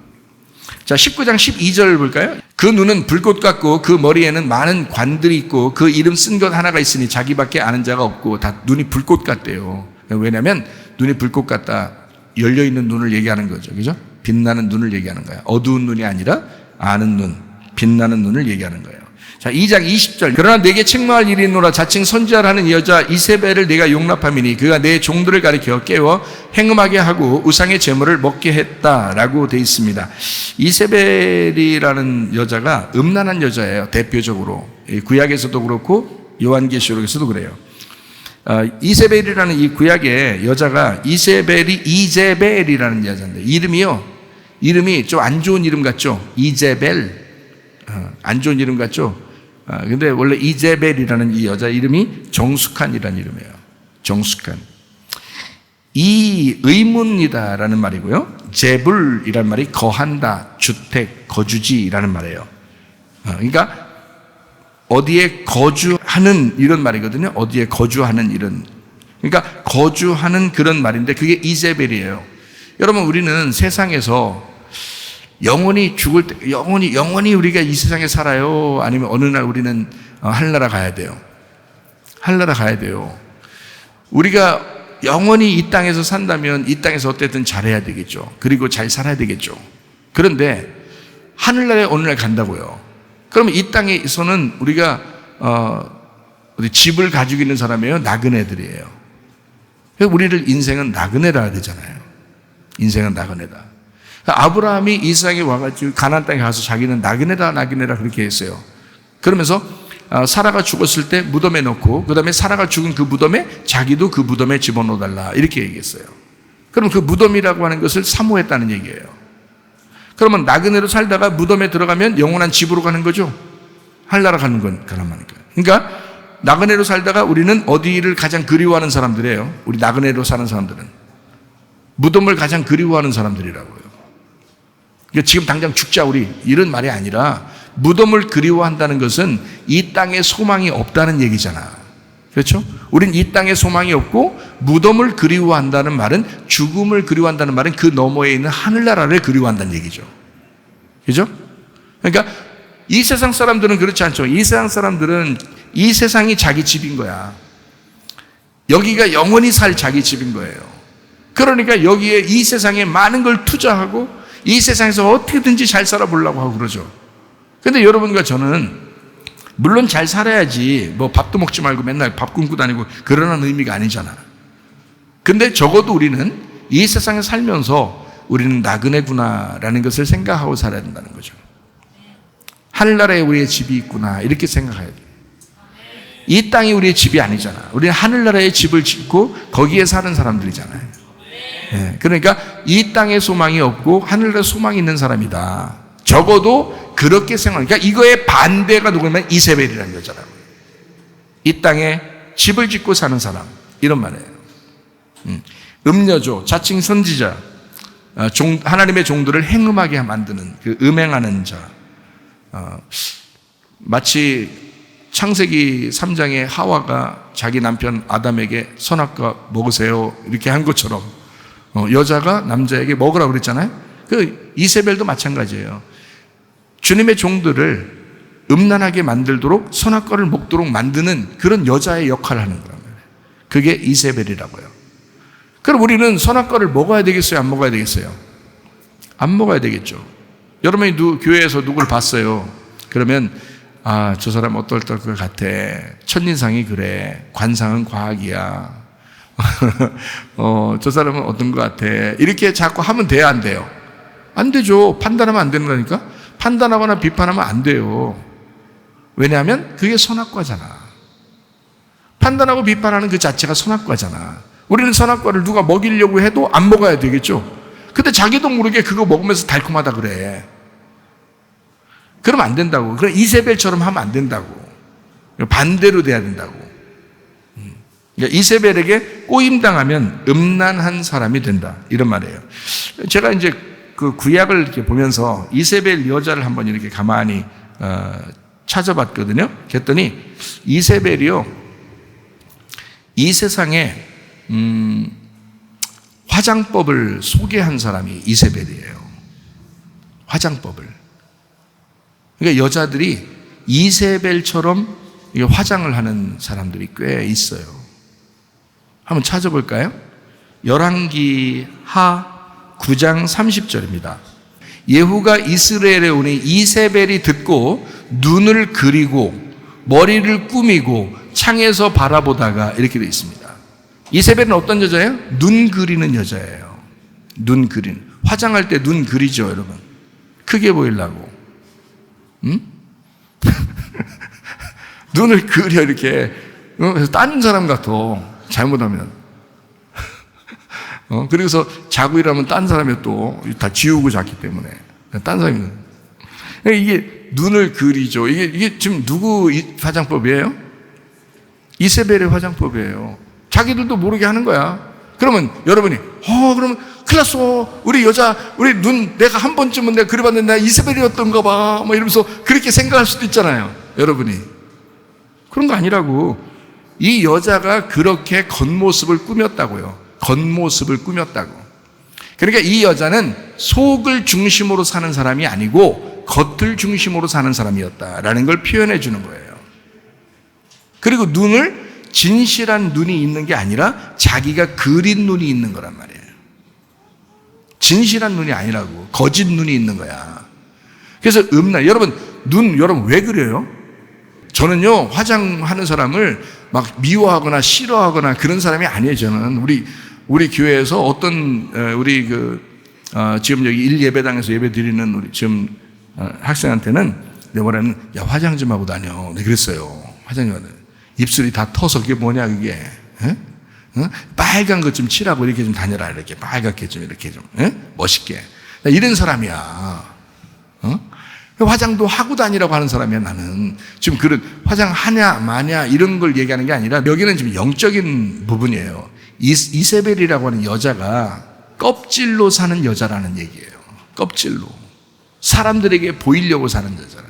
자, 19장 12절 볼까요? 그 눈은 불꽃 같고 그 머리에는 많은 관들이 있고 그 이름 쓴 것 하나가 있으니 자기밖에 아는 자가 없고 다 눈이 불꽃 같대요. 왜냐하면 눈이 불꽃 같다. 열려있는 눈을 얘기하는 거죠. 그죠? 빛나는 눈을 얘기하는 거예요. 어두운 눈이 아니라 아는 눈, 빛나는 눈을 얘기하는 거예요. 자, 2장 20절. 그러나 내게 책망할 일이 있노라. 자칭 선지자라는 여자 이세벨을 내가 용납함이니 그가 내 종들을 가리켜 깨워 행음하게 하고 우상의 제물을 먹게 했다라고 되어 있습니다. 이세벨이라는 여자가 음란한 여자예요. 대표적으로. 구약에서도 그렇고 요한계시록에서도 그래요. 이세벨이라는 이 구약의 여자가 이제벨이라는 여자인데 이름이 좀 안 좋은 이름 같죠? 이제벨. 안 좋은 이름 같죠? 근데 원래 이제벨이라는 이 여자 이름이 정숙한이라는 이름이에요. 정숙한. 이 의문이다라는 말이고요. 제불이라는 말이 거한다, 주택, 거주지라는 말이에요. 그러니까 어디에 거주하는 이런 말이거든요. 어디에 거주하는 이런. 그러니까 거주하는 그런 말인데 그게 이제벨이에요. 여러분, 우리는 세상에서 영원히 죽을 때, 영원히 우리가 이 세상에 살아요? 아니면 어느 날 우리는 하늘나라 가야 돼요? 하늘나라 가야 돼요. 우리가 영원히 이 땅에서 산다면 이 땅에서 어쨌든 잘해야 되겠죠. 그리고 잘 살아야 되겠죠. 그런데 하늘나라에 어느 날 간다고요. 그러면 이 땅에서는 우리가 집을 가지고 있는 사람이에요? 나그네들이에요. 우리를 인생은 나그네라 되잖아요. 인생은 나그네다. 아브라함이 이 세상에 와가지고 가나안 땅에 가서 자기는 나그네다 그렇게 했어요. 그러면서 사라가 죽었을 때 무덤에 넣고 그 다음에 사라가 죽은 그 무덤에 자기도 그 무덤에 집어넣어달라 이렇게 얘기했어요. 그럼 그 무덤이라고 하는 것을 사모했다는 얘기예요. 그러면 나그네로 살다가 무덤에 들어가면 영원한 집으로 가는 거죠. 하늘나라 가는 건 그런 말이니까. 그러니까 나그네로 살다가 우리는 어디를 가장 그리워하는 사람들이에요. 우리 나그네로 사는 사람들은 무덤을 가장 그리워하는 사람들이라고요. 그러니까 지금 당장 죽자 우리 이런 말이 아니라 무덤을 그리워한다는 것은 이 땅에 소망이 없다는 얘기잖아. 그렇죠? 우린 이 땅에 소망이 없고 무덤을 그리워한다는 말은, 죽음을 그리워한다는 말은 그 너머에 있는 하늘나라를 그리워한다는 얘기죠. 그죠? 그러니까 이 세상 사람들은 그렇지 않죠. 이 세상 사람들은 이 세상이 자기 집인 거야. 여기가 영원히 살 자기 집인 거예요. 그러니까 여기에 이 세상에 많은 걸 투자하고 이 세상에서 어떻게든지 잘 살아보려고 하고 그러죠. 근데 여러분과 저는 물론 잘 살아야지 뭐 밥도 먹지 말고 맨날 밥 굶고 다니고 그러는 의미가 아니잖아. 근데 적어도 우리는 이 세상에 살면서 우리는 나그네구나라는 것을 생각하고 살아야 된다는 거죠. 하늘나라에 우리의 집이 있구나 이렇게 생각해야 돼. 이 땅이 우리의 집이 아니잖아. 우리는 하늘나라에 집을 짓고 거기에 사는 사람들이잖아요. 네. 그러니까 이 땅에 소망이 없고 하늘나라에 소망이 있는 사람이다. 적어도 그렇게 생각하니까 이거의 반대가 누구냐면 이세벨이라는 여자라고. 이 땅에 집을 짓고 사는 사람 이런 말이에요. 음녀조, 자칭 선지자, 하나님의 종들을 행음하게 만드는 그 음행하는 자. 마치 창세기 3장에 하와가 자기 남편 아담에게 선악과 먹으세요 이렇게 한 것처럼 여자가 남자에게 먹으라고 그랬잖아요. 그 이세벨도 마찬가지예요. 주님의 종들을 음란하게 만들도록 선악과를 먹도록 만드는 그런 여자의 역할을 하는 거란 말이에요. 그게 이세벨이라고요. 그럼 우리는 선악과를 먹어야 되겠어요? 안 먹어야 되겠어요? 안 먹어야 되겠죠. 여러분이 교회에서 누굴 봤어요? 그러면 저 사람 어떨 것 같아. 첫인상이 그래. 관상은 과학이야. 저 사람은 어떤 것 같아. 이렇게 자꾸 하면 돼요, 안 돼요? 안 되죠. 판단하면 안 된다니까? 판단하거나 비판하면 안 돼요. 왜냐하면 그게 선악과잖아. 판단하고 비판하는 그 자체가 선악과잖아. 우리는 선악과를 누가 먹이려고 해도 안 먹어야 되겠죠. 근데 자기도 모르게 그거 먹으면서 달콤하다 그래. 그러면 안 된다고. 그럼 이세벨처럼 하면 안 된다고. 반대로 돼야 된다고. 그러니까 이세벨에게 꼬임당하면 음란한 사람이 된다. 이런 말이에요. 제가 이제 그 구약을 이렇게 보면서 이세벨 여자를 한번 이렇게 가만히 찾아봤거든요. 그랬더니 이세벨이요, 이 세상에 화장법을 소개한 사람이 이세벨이에요. 화장법을. 그러니까 여자들이 이세벨처럼 화장을 하는 사람들이 꽤 있어요. 한번 찾아볼까요? 열왕기 하 9장 30절입니다. 예후가 이스라엘에 오니 이세벨이 듣고 눈을 그리고 머리를 꾸미고 창에서 바라보다가 이렇게 되어 있습니다. 이세벨은 어떤 여자예요? 눈 그리는 여자예요. 눈 그리는. 화장할 때 눈 그리죠, 여러분. 크게 보이려고. 응? 눈을 그려 이렇게. 그래서 딴 사람 같아. 잘못하면. 그래서 자고 일하면 딴 사람이 또 다 지우고 잤기 때문에. 딴 사람이. 이게 눈을 그리죠. 이게 지금 누구 화장법이에요? 이세벨의 화장법이에요. 자기들도 모르게 하는 거야. 그러면 여러분이, 그러면 큰일 났어. 우리 여자, 우리 눈, 내가 한 번쯤은 내가 그려봤는데 내가 이세벨이었던가 봐. 뭐 이러면서 그렇게 생각할 수도 있잖아요. 여러분이. 그런 거 아니라고. 이 여자가 그렇게 겉모습을 꾸몄다고요. 겉모습을 꾸몄다고. 그러니까 이 여자는 속을 중심으로 사는 사람이 아니고 겉을 중심으로 사는 사람이었다라는 걸 표현해 주는 거예요. 그리고 눈을 진실한 눈이 있는 게 아니라 자기가 그린 눈이 있는 거란 말이에요. 진실한 눈이 아니라고. 거짓 눈이 있는 거야. 그래서 여러분, 여러분 왜 그래요? 저는요, 화장하는 사람을 막 미워하거나 싫어하거나 그런 사람이 아니에요, 저는. 우리 교회에서 어떤, 지금 여기 1예배당에서 예배 드리는 우리 지금 학생한테는 내가 뭐라는, 야, 화장 좀 하고 다녀. 네, 그랬어요. 화장 좀 하고 다녀. 입술이 다 터서 그게 뭐냐, 그게. 에? 빨간 것 좀 칠하고 이렇게 좀 다녀라. 이렇게 빨갛게 좀 이렇게 좀, 멋있게. 나 이런 사람이야. 화장도 하고 다니라고 하는 사람이야, 나는. 지금 그런 화장하냐, 마냐, 이런 걸 얘기하는 게 아니라 여기는 지금 영적인 부분이에요. 이세벨이라고 하는 여자가 껍질로 사는 여자라는 얘기예요. 껍질로. 사람들에게 보이려고 사는 여자라.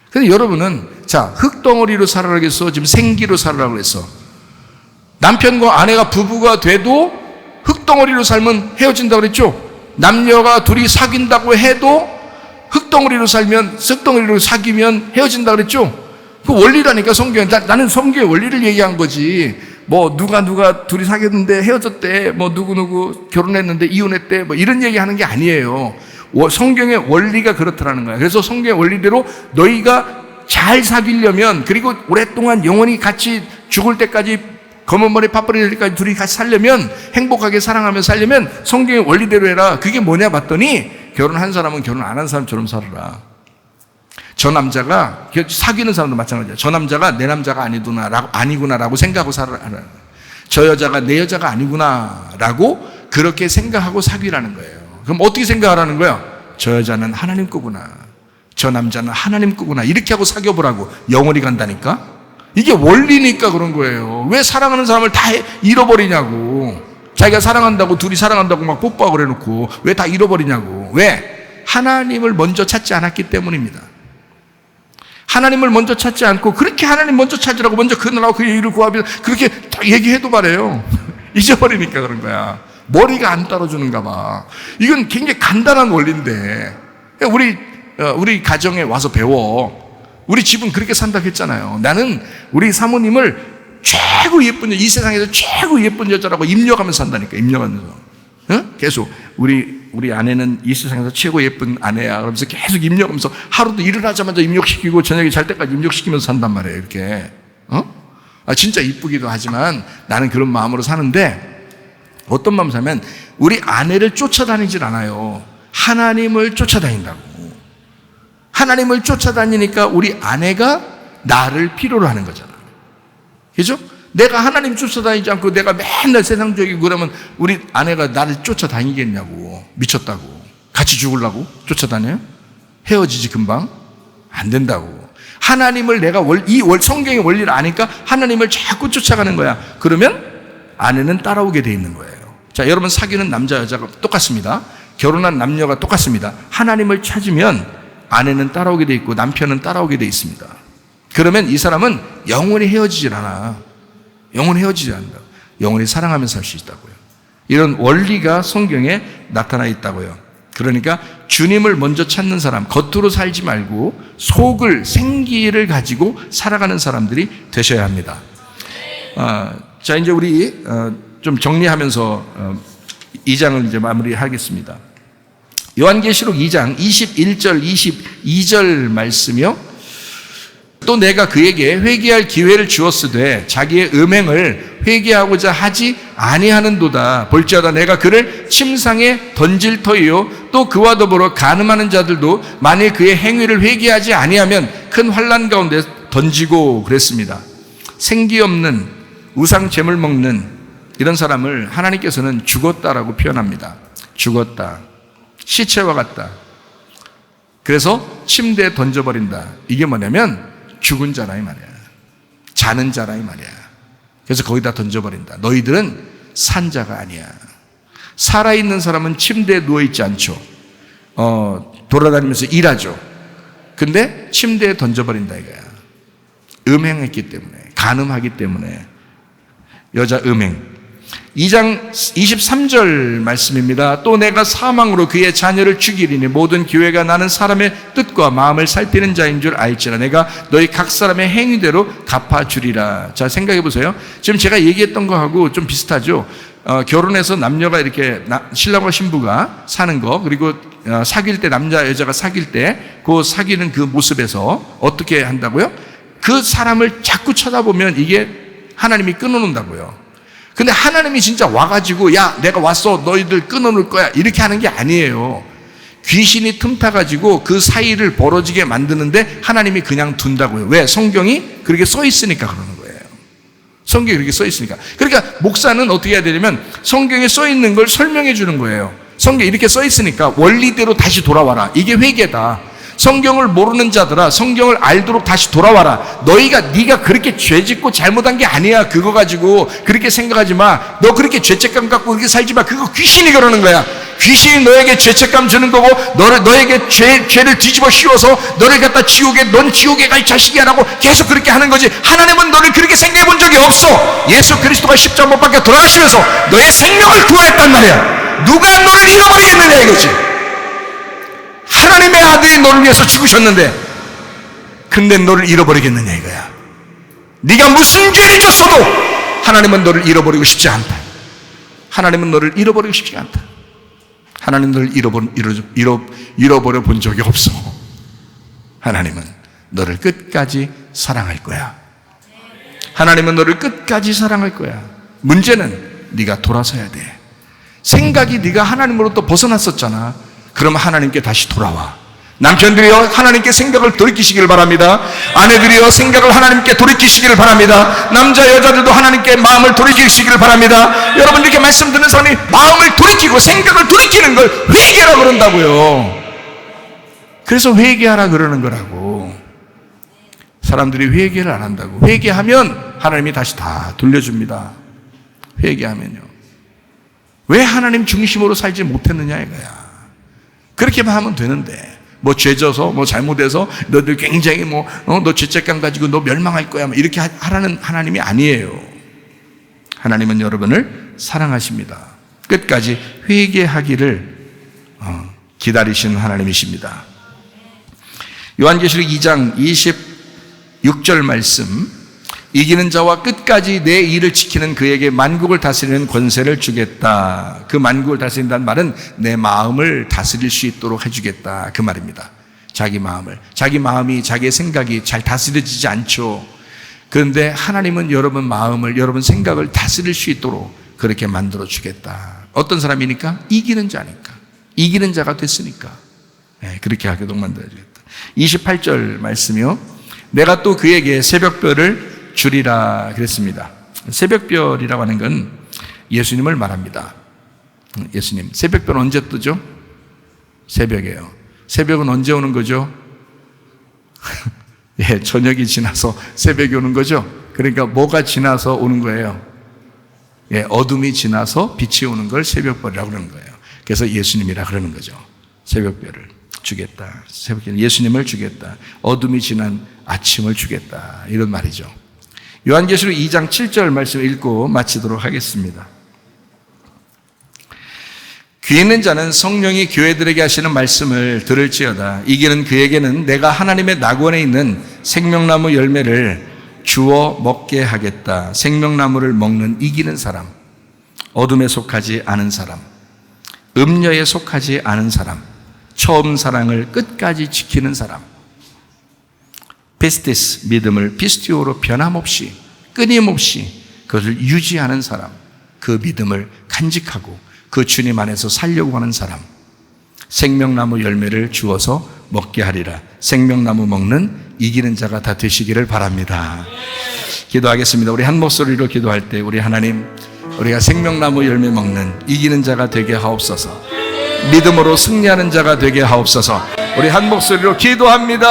근데 여러분은, 자, 흙덩어리로 살아라 그랬어? 지금 생기로 살아라 그랬어? 남편과 아내가 부부가 돼도 흙덩어리로 살면 헤어진다고 그랬죠. 남녀가 둘이 사귄다고 해도 흙덩어리로 사귀면 헤어진다고 그랬죠. 그 원리라니까 성경에. 나는 성경의 원리를 얘기한 거지. 뭐 누가 둘이 사귀었는데 헤어졌대, 뭐 누구 결혼했는데 이혼했대, 뭐 이런 얘기 하는 게 아니에요. 성경의 원리가 그렇다라는 거야. 그래서 성경의 원리대로 너희가 잘 사귀려면, 그리고 오랫동안 영원히 같이 죽을 때까지, 검은 머리 팥뿌리 될 때까지 둘이 같이 살려면, 행복하게 사랑하며 살려면 성경의 원리대로 해라. 그게 뭐냐 봤더니, 결혼한 사람은 결혼 안 한 사람처럼 살아라. 저 남자가, 사귀는 사람도 마찬가지야. 저 남자가 내 남자가 아니구나라고 생각하고 살아라. 저 여자가 내 여자가 아니구나라고 그렇게 생각하고 사귀라는 거예요. 그럼 어떻게 생각하라는 거야? 저 여자는 하나님 거구나, 저 남자는 하나님 거구나, 이렇게 하고 사귀어보라고. 영원히 간다니까. 이게 원리니까 그런 거예요. 왜 사랑하는 사람을 다 잃어버리냐고. 자기가 사랑한다고, 둘이 사랑한다고 막 뽀뽀하고 그래놓고 왜 다 잃어버리냐고. 왜? 하나님을 먼저 찾지 않았기 때문입니다. 하나님을 먼저 찾지 않고, 그렇게 하나님 먼저 찾으라고 먼저 그 나라와 그 일을 구하면 그렇게 딱 얘기해도 말해요. 잊어버리니까 그런 거야. 머리가 안 따라주는가 봐. 이건 굉장히 간단한 원리인데 우리 가정에 와서 배워. 우리 집은 그렇게 산다고 했잖아요. 나는 우리 사모님을 최고 예쁜 여자, 이 세상에서 최고 예쁜 여자라고 입력하면서 산다니까. 입력하면서. 응? 계속 우리 아내는 이 세상에서 최고 예쁜 아내야 그러면서 계속 입력하면서, 하루도 일어나자마자 입력시키고 저녁에 잘 때까지 입력시키면서 산단 말이에요. 이렇게. 진짜 이쁘기도 하지만 나는 그런 마음으로 사는데, 어떤 마음 사면 우리 아내를 쫓아다니질 않아요. 하나님을 쫓아다닌다고. 하나님을 쫓아다니니까 우리 아내가 나를 필요로 하는 거잖아. 그죠? 내가 하나님 쫓아다니지 않고 내가 맨날 세상적이고 그러면 우리 아내가 나를 쫓아다니겠냐고. 미쳤다고. 같이 죽으려고 쫓아다녀요? 헤어지지 금방? 안 된다고. 하나님을 내가 성경의 원리를 아니까 하나님을 자꾸 쫓아가는 거야. 그러면 아내는 따라오게 돼 있는 거예요. 자, 여러분, 사귀는 남자 여자가 똑같습니다. 결혼한 남녀가 똑같습니다. 하나님을 찾으면 아내는 따라오게 돼 있고 남편은 따라오게 돼 있습니다. 그러면 이 사람은 영원히 헤어지질 않아. 영원히 헤어지지 않는다. 영원히 사랑하면서 살 수 있다고요. 이런 원리가 성경에 나타나 있다고요. 그러니까 주님을 먼저 찾는 사람, 겉으로 살지 말고 속을, 생기를 가지고 살아가는 사람들이 되셔야 합니다. 자, 이제 우리 좀 정리하면서 2장을 이제 마무리하겠습니다. 요한계시록 2장 21절 22절 말씀이요. 또 내가 그에게 회개할 기회를 주었으되 자기의 음행을 회개하고자 하지 아니하는도다. 볼지어다 내가 그를 침상에 던질 터이요 또 그와 더불어 간음하는 자들도 만일 그의 행위를 회개하지 아니하면 큰 환난 가운데 던지고 그랬습니다. 생기 없는 우상 제물 먹는 이런 사람을 하나님께서는 죽었다라고 표현합니다. 죽었다. 시체와 같다. 그래서 침대에 던져버린다. 이게 뭐냐면 죽은 자라 이 말이야. 자는 자라 이 말이야. 그래서 거기다 던져버린다. 너희들은 산 자가 아니야. 살아있는 사람은 침대에 누워있지 않죠. 돌아다니면서 일하죠. 근데 침대에 던져버린다 이거야. 음행했기 때문에, 간음하기 때문에. 여자 음행. 2장 23절 말씀입니다. 또 내가 사망으로 그의 자녀를 죽이리니 모든 기회가 나는 사람의 뜻과 마음을 살피는 자인 줄 알지라. 내가 너희 각 사람의 행위대로 갚아주리라. 자, 생각해 보세요. 지금 제가 얘기했던 거하고 좀 비슷하죠. 결혼해서 남녀가 이렇게 신랑과 신부가 사는 거, 그리고 사귈 때 남자 여자가 사귈 때 그 사귀는 그 모습에서 어떻게 한다고요? 그 사람을 자꾸 쳐다보면 이게 하나님이 끊어놓는다고요. 근데 하나님이 진짜 와가지고 야 내가 왔어 너희들 끊어놓을 거야 이렇게 하는 게 아니에요. 귀신이 틈타가지고 그 사이를 벌어지게 만드는데 하나님이 그냥 둔다고요. 왜? 성경이 그렇게 써 있으니까 그러는 거예요. 성경이 그렇게 써 있으니까. 그러니까 목사는 어떻게 해야 되냐면 성경에 써 있는 걸 설명해 주는 거예요. 성경에 이렇게 써 있으니까 원리대로 다시 돌아와라. 이게 회개다. 성경을 모르는 자들아, 성경을 알도록 다시 돌아와라. 네가 그렇게 죄짓고 잘못한 게 아니야. 그거 가지고 그렇게 생각하지 마. 너 그렇게 죄책감 갖고 그렇게 살지 마. 그거 귀신이 그러는 거야. 귀신이 너에게 죄책감 주는 거고, 너에게 죄를 뒤집어 씌워서 너를 갖다 넌 지옥에 갈 자식이야 라고 계속 그렇게 하는 거지. 하나님은 너를 그렇게 생각해 본 적이 없어. 예수 그리스도가 십자가 못 박혀 돌아가시면서 너의 생명을 구원했단 말이야. 누가 너를 잃어버리겠느냐 이거지. 하나님의 아들이 너를 위해서 죽으셨는데, 근데 너를 잃어버리겠느냐 이거야. 네가 무슨 죄를 졌어도 하나님은 너를 잃어버리고 싶지 않다. 하나님은 너를 잃어버리고 싶지 않다. 하나님 너를 잃어버려 본 적이 없어. 하나님은 너를 끝까지 사랑할 거야. 하나님은 너를 끝까지 사랑할 거야. 문제는 네가 돌아서야 돼. 생각이 네가 하나님으로부터 벗어났었잖아. 그러면 하나님께 다시 돌아와. 남편들이여 하나님께 생각을 돌이키시길 바랍니다. 아내들이여 생각을 하나님께 돌이키시기를 바랍니다. 남자 여자들도 하나님께 마음을 돌이키시기를 바랍니다. 여러분 이렇게 말씀 듣는 사람이 마음을 돌이키고 생각을 돌이키는 걸 회개하라 그런다고요. 그래서 회개하라 그러는 거라고. 사람들이 회개를 안 한다고. 회개하면 하나님이 다시 다 돌려줍니다. 회개하면요. 왜 하나님 중심으로 살지 못했느냐 이거야. 그렇게만 하면 되는데, 뭐 죄져서 뭐 잘못해서 너들 굉장히 너 죄책감 가지고 너 멸망할 거야 이렇게 하라는 하나님이 아니에요. 하나님은 여러분을 사랑하십니다. 끝까지 회개하기를 기다리시는 하나님이십니다. 요한계시록 2장 26절 말씀, 이기는 자와 끝까지 내 일을 지키는 그에게 만국을 다스리는 권세를 주겠다. 그 만국을 다스린다는 말은 내 마음을 다스릴 수 있도록 해주겠다 그 말입니다. 자기 마음이 자기의 생각이 잘 다스려지지 않죠. 그런데 하나님은 여러분 마음을, 여러분 생각을 다스릴 수 있도록 그렇게 만들어 주겠다. 어떤 사람이니까? 이기는 자니까. 이기는 자가 됐으니까 그렇게 하도록 만들어 주겠다. 28절 말씀이요. 내가 또 그에게 새벽별을 주리라 그랬습니다. 새벽별이라고 하는 건 예수님을 말합니다. 예수님. 새벽별 언제 뜨죠? 새벽에요. 새벽은 언제 오는 거죠? 예, 저녁이 지나서 새벽이 오는 거죠. 그러니까 뭐가 지나서 오는 거예요? 예, 어둠이 지나서 빛이 오는 걸 새벽별이라고 그러는 거예요. 그래서 예수님이라 그러는 거죠. 새벽별을 주겠다. 새벽별 예수님을 주겠다. 어둠이 지난 아침을 주겠다. 이런 말이죠. 요한계시록 2장 7절 말씀 읽고 마치도록 하겠습니다. 귀 있는 자는 성령이 교회들에게 하시는 말씀을 들을지어다. 이기는 그에게는 내가 하나님의 낙원에 있는 생명나무 열매를 주어 먹게 하겠다. 생명나무를 먹는 이기는 사람, 어둠에 속하지 않은 사람, 음녀에 속하지 않은 사람, 처음 사랑을 끝까지 지키는 사람, 피스티스 믿음을 피스티오로 변함없이 끊임없이 그것을 유지하는 사람, 그 믿음을 간직하고 그 주님 안에서 살려고 하는 사람, 생명나무 열매를 주어서 먹게 하리라. 생명나무 먹는 이기는 자가 다 되시기를 바랍니다. 기도하겠습니다. 우리 한 목소리로 기도할 때 우리 하나님, 우리가 생명나무 열매 먹는 이기는 자가 되게 하옵소서. 믿음으로 승리하는 자가 되게 하옵소서. 우리 한 목소리로 기도합니다.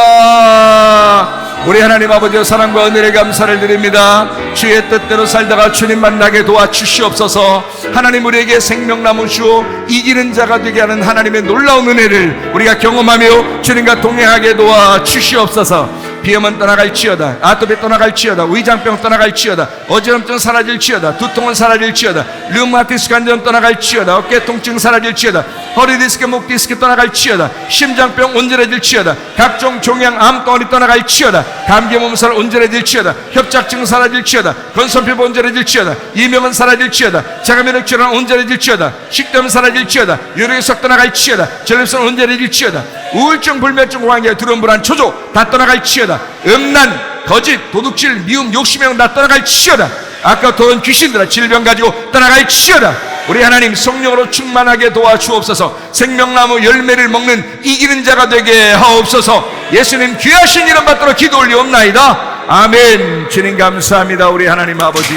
우리 하나님 아버지의 사랑과 은혜에 감사를 드립니다. 주의 뜻대로 살다가 주님 만나게 도와주시옵소서. 하나님 우리에게 생명나무 주어 이기는 자가 되게 하는 하나님의 놀라운 은혜를 우리가 경험하며 주님과 동행하게 도와주시옵소서. 비염은 떠나갈지어다, 아토피 떠나갈지어다, 위장병 떠나갈지어다, 어지럼증 사라질지어다, 두통은 사라질지어다, 류마티스 관절은 떠나갈지어다, 어깨 통증 사라질지어다, 허리 디스크, 목 디스크 떠나갈지어다, 심장병 온전해질지어다, 각종 종양 암덩어리 떠나갈지어다, 감기 몸살 온전해질지어다, 협착증 사라질지어다, 건선피부 온전해질지어다, 이명은 사라질지어다, 자가면역 질환 온전해질지어다, 식도염 사라질지어다, 유력석 떠나갈지어다, 전립선 온전해질지어다, 우울증, 불면증, 공황계, 두려움, 불안, 초조 다 떠나갈지어다, 음란, 거짓, 도둑질, 미움, 욕심형 다 떠나갈지어다, 아까 도는 귀신들아 질병 가지고 떠나갈지어다. 우리 하나님 성령으로 충만하게 도와주옵소서. 생명나무 열매를 먹는 이기는 자가 되게 하옵소서. 예수님 귀하신 이름 받들어 기도 올리옵나이다. 아멘. 주님 감사합니다. 우리 하나님 아버지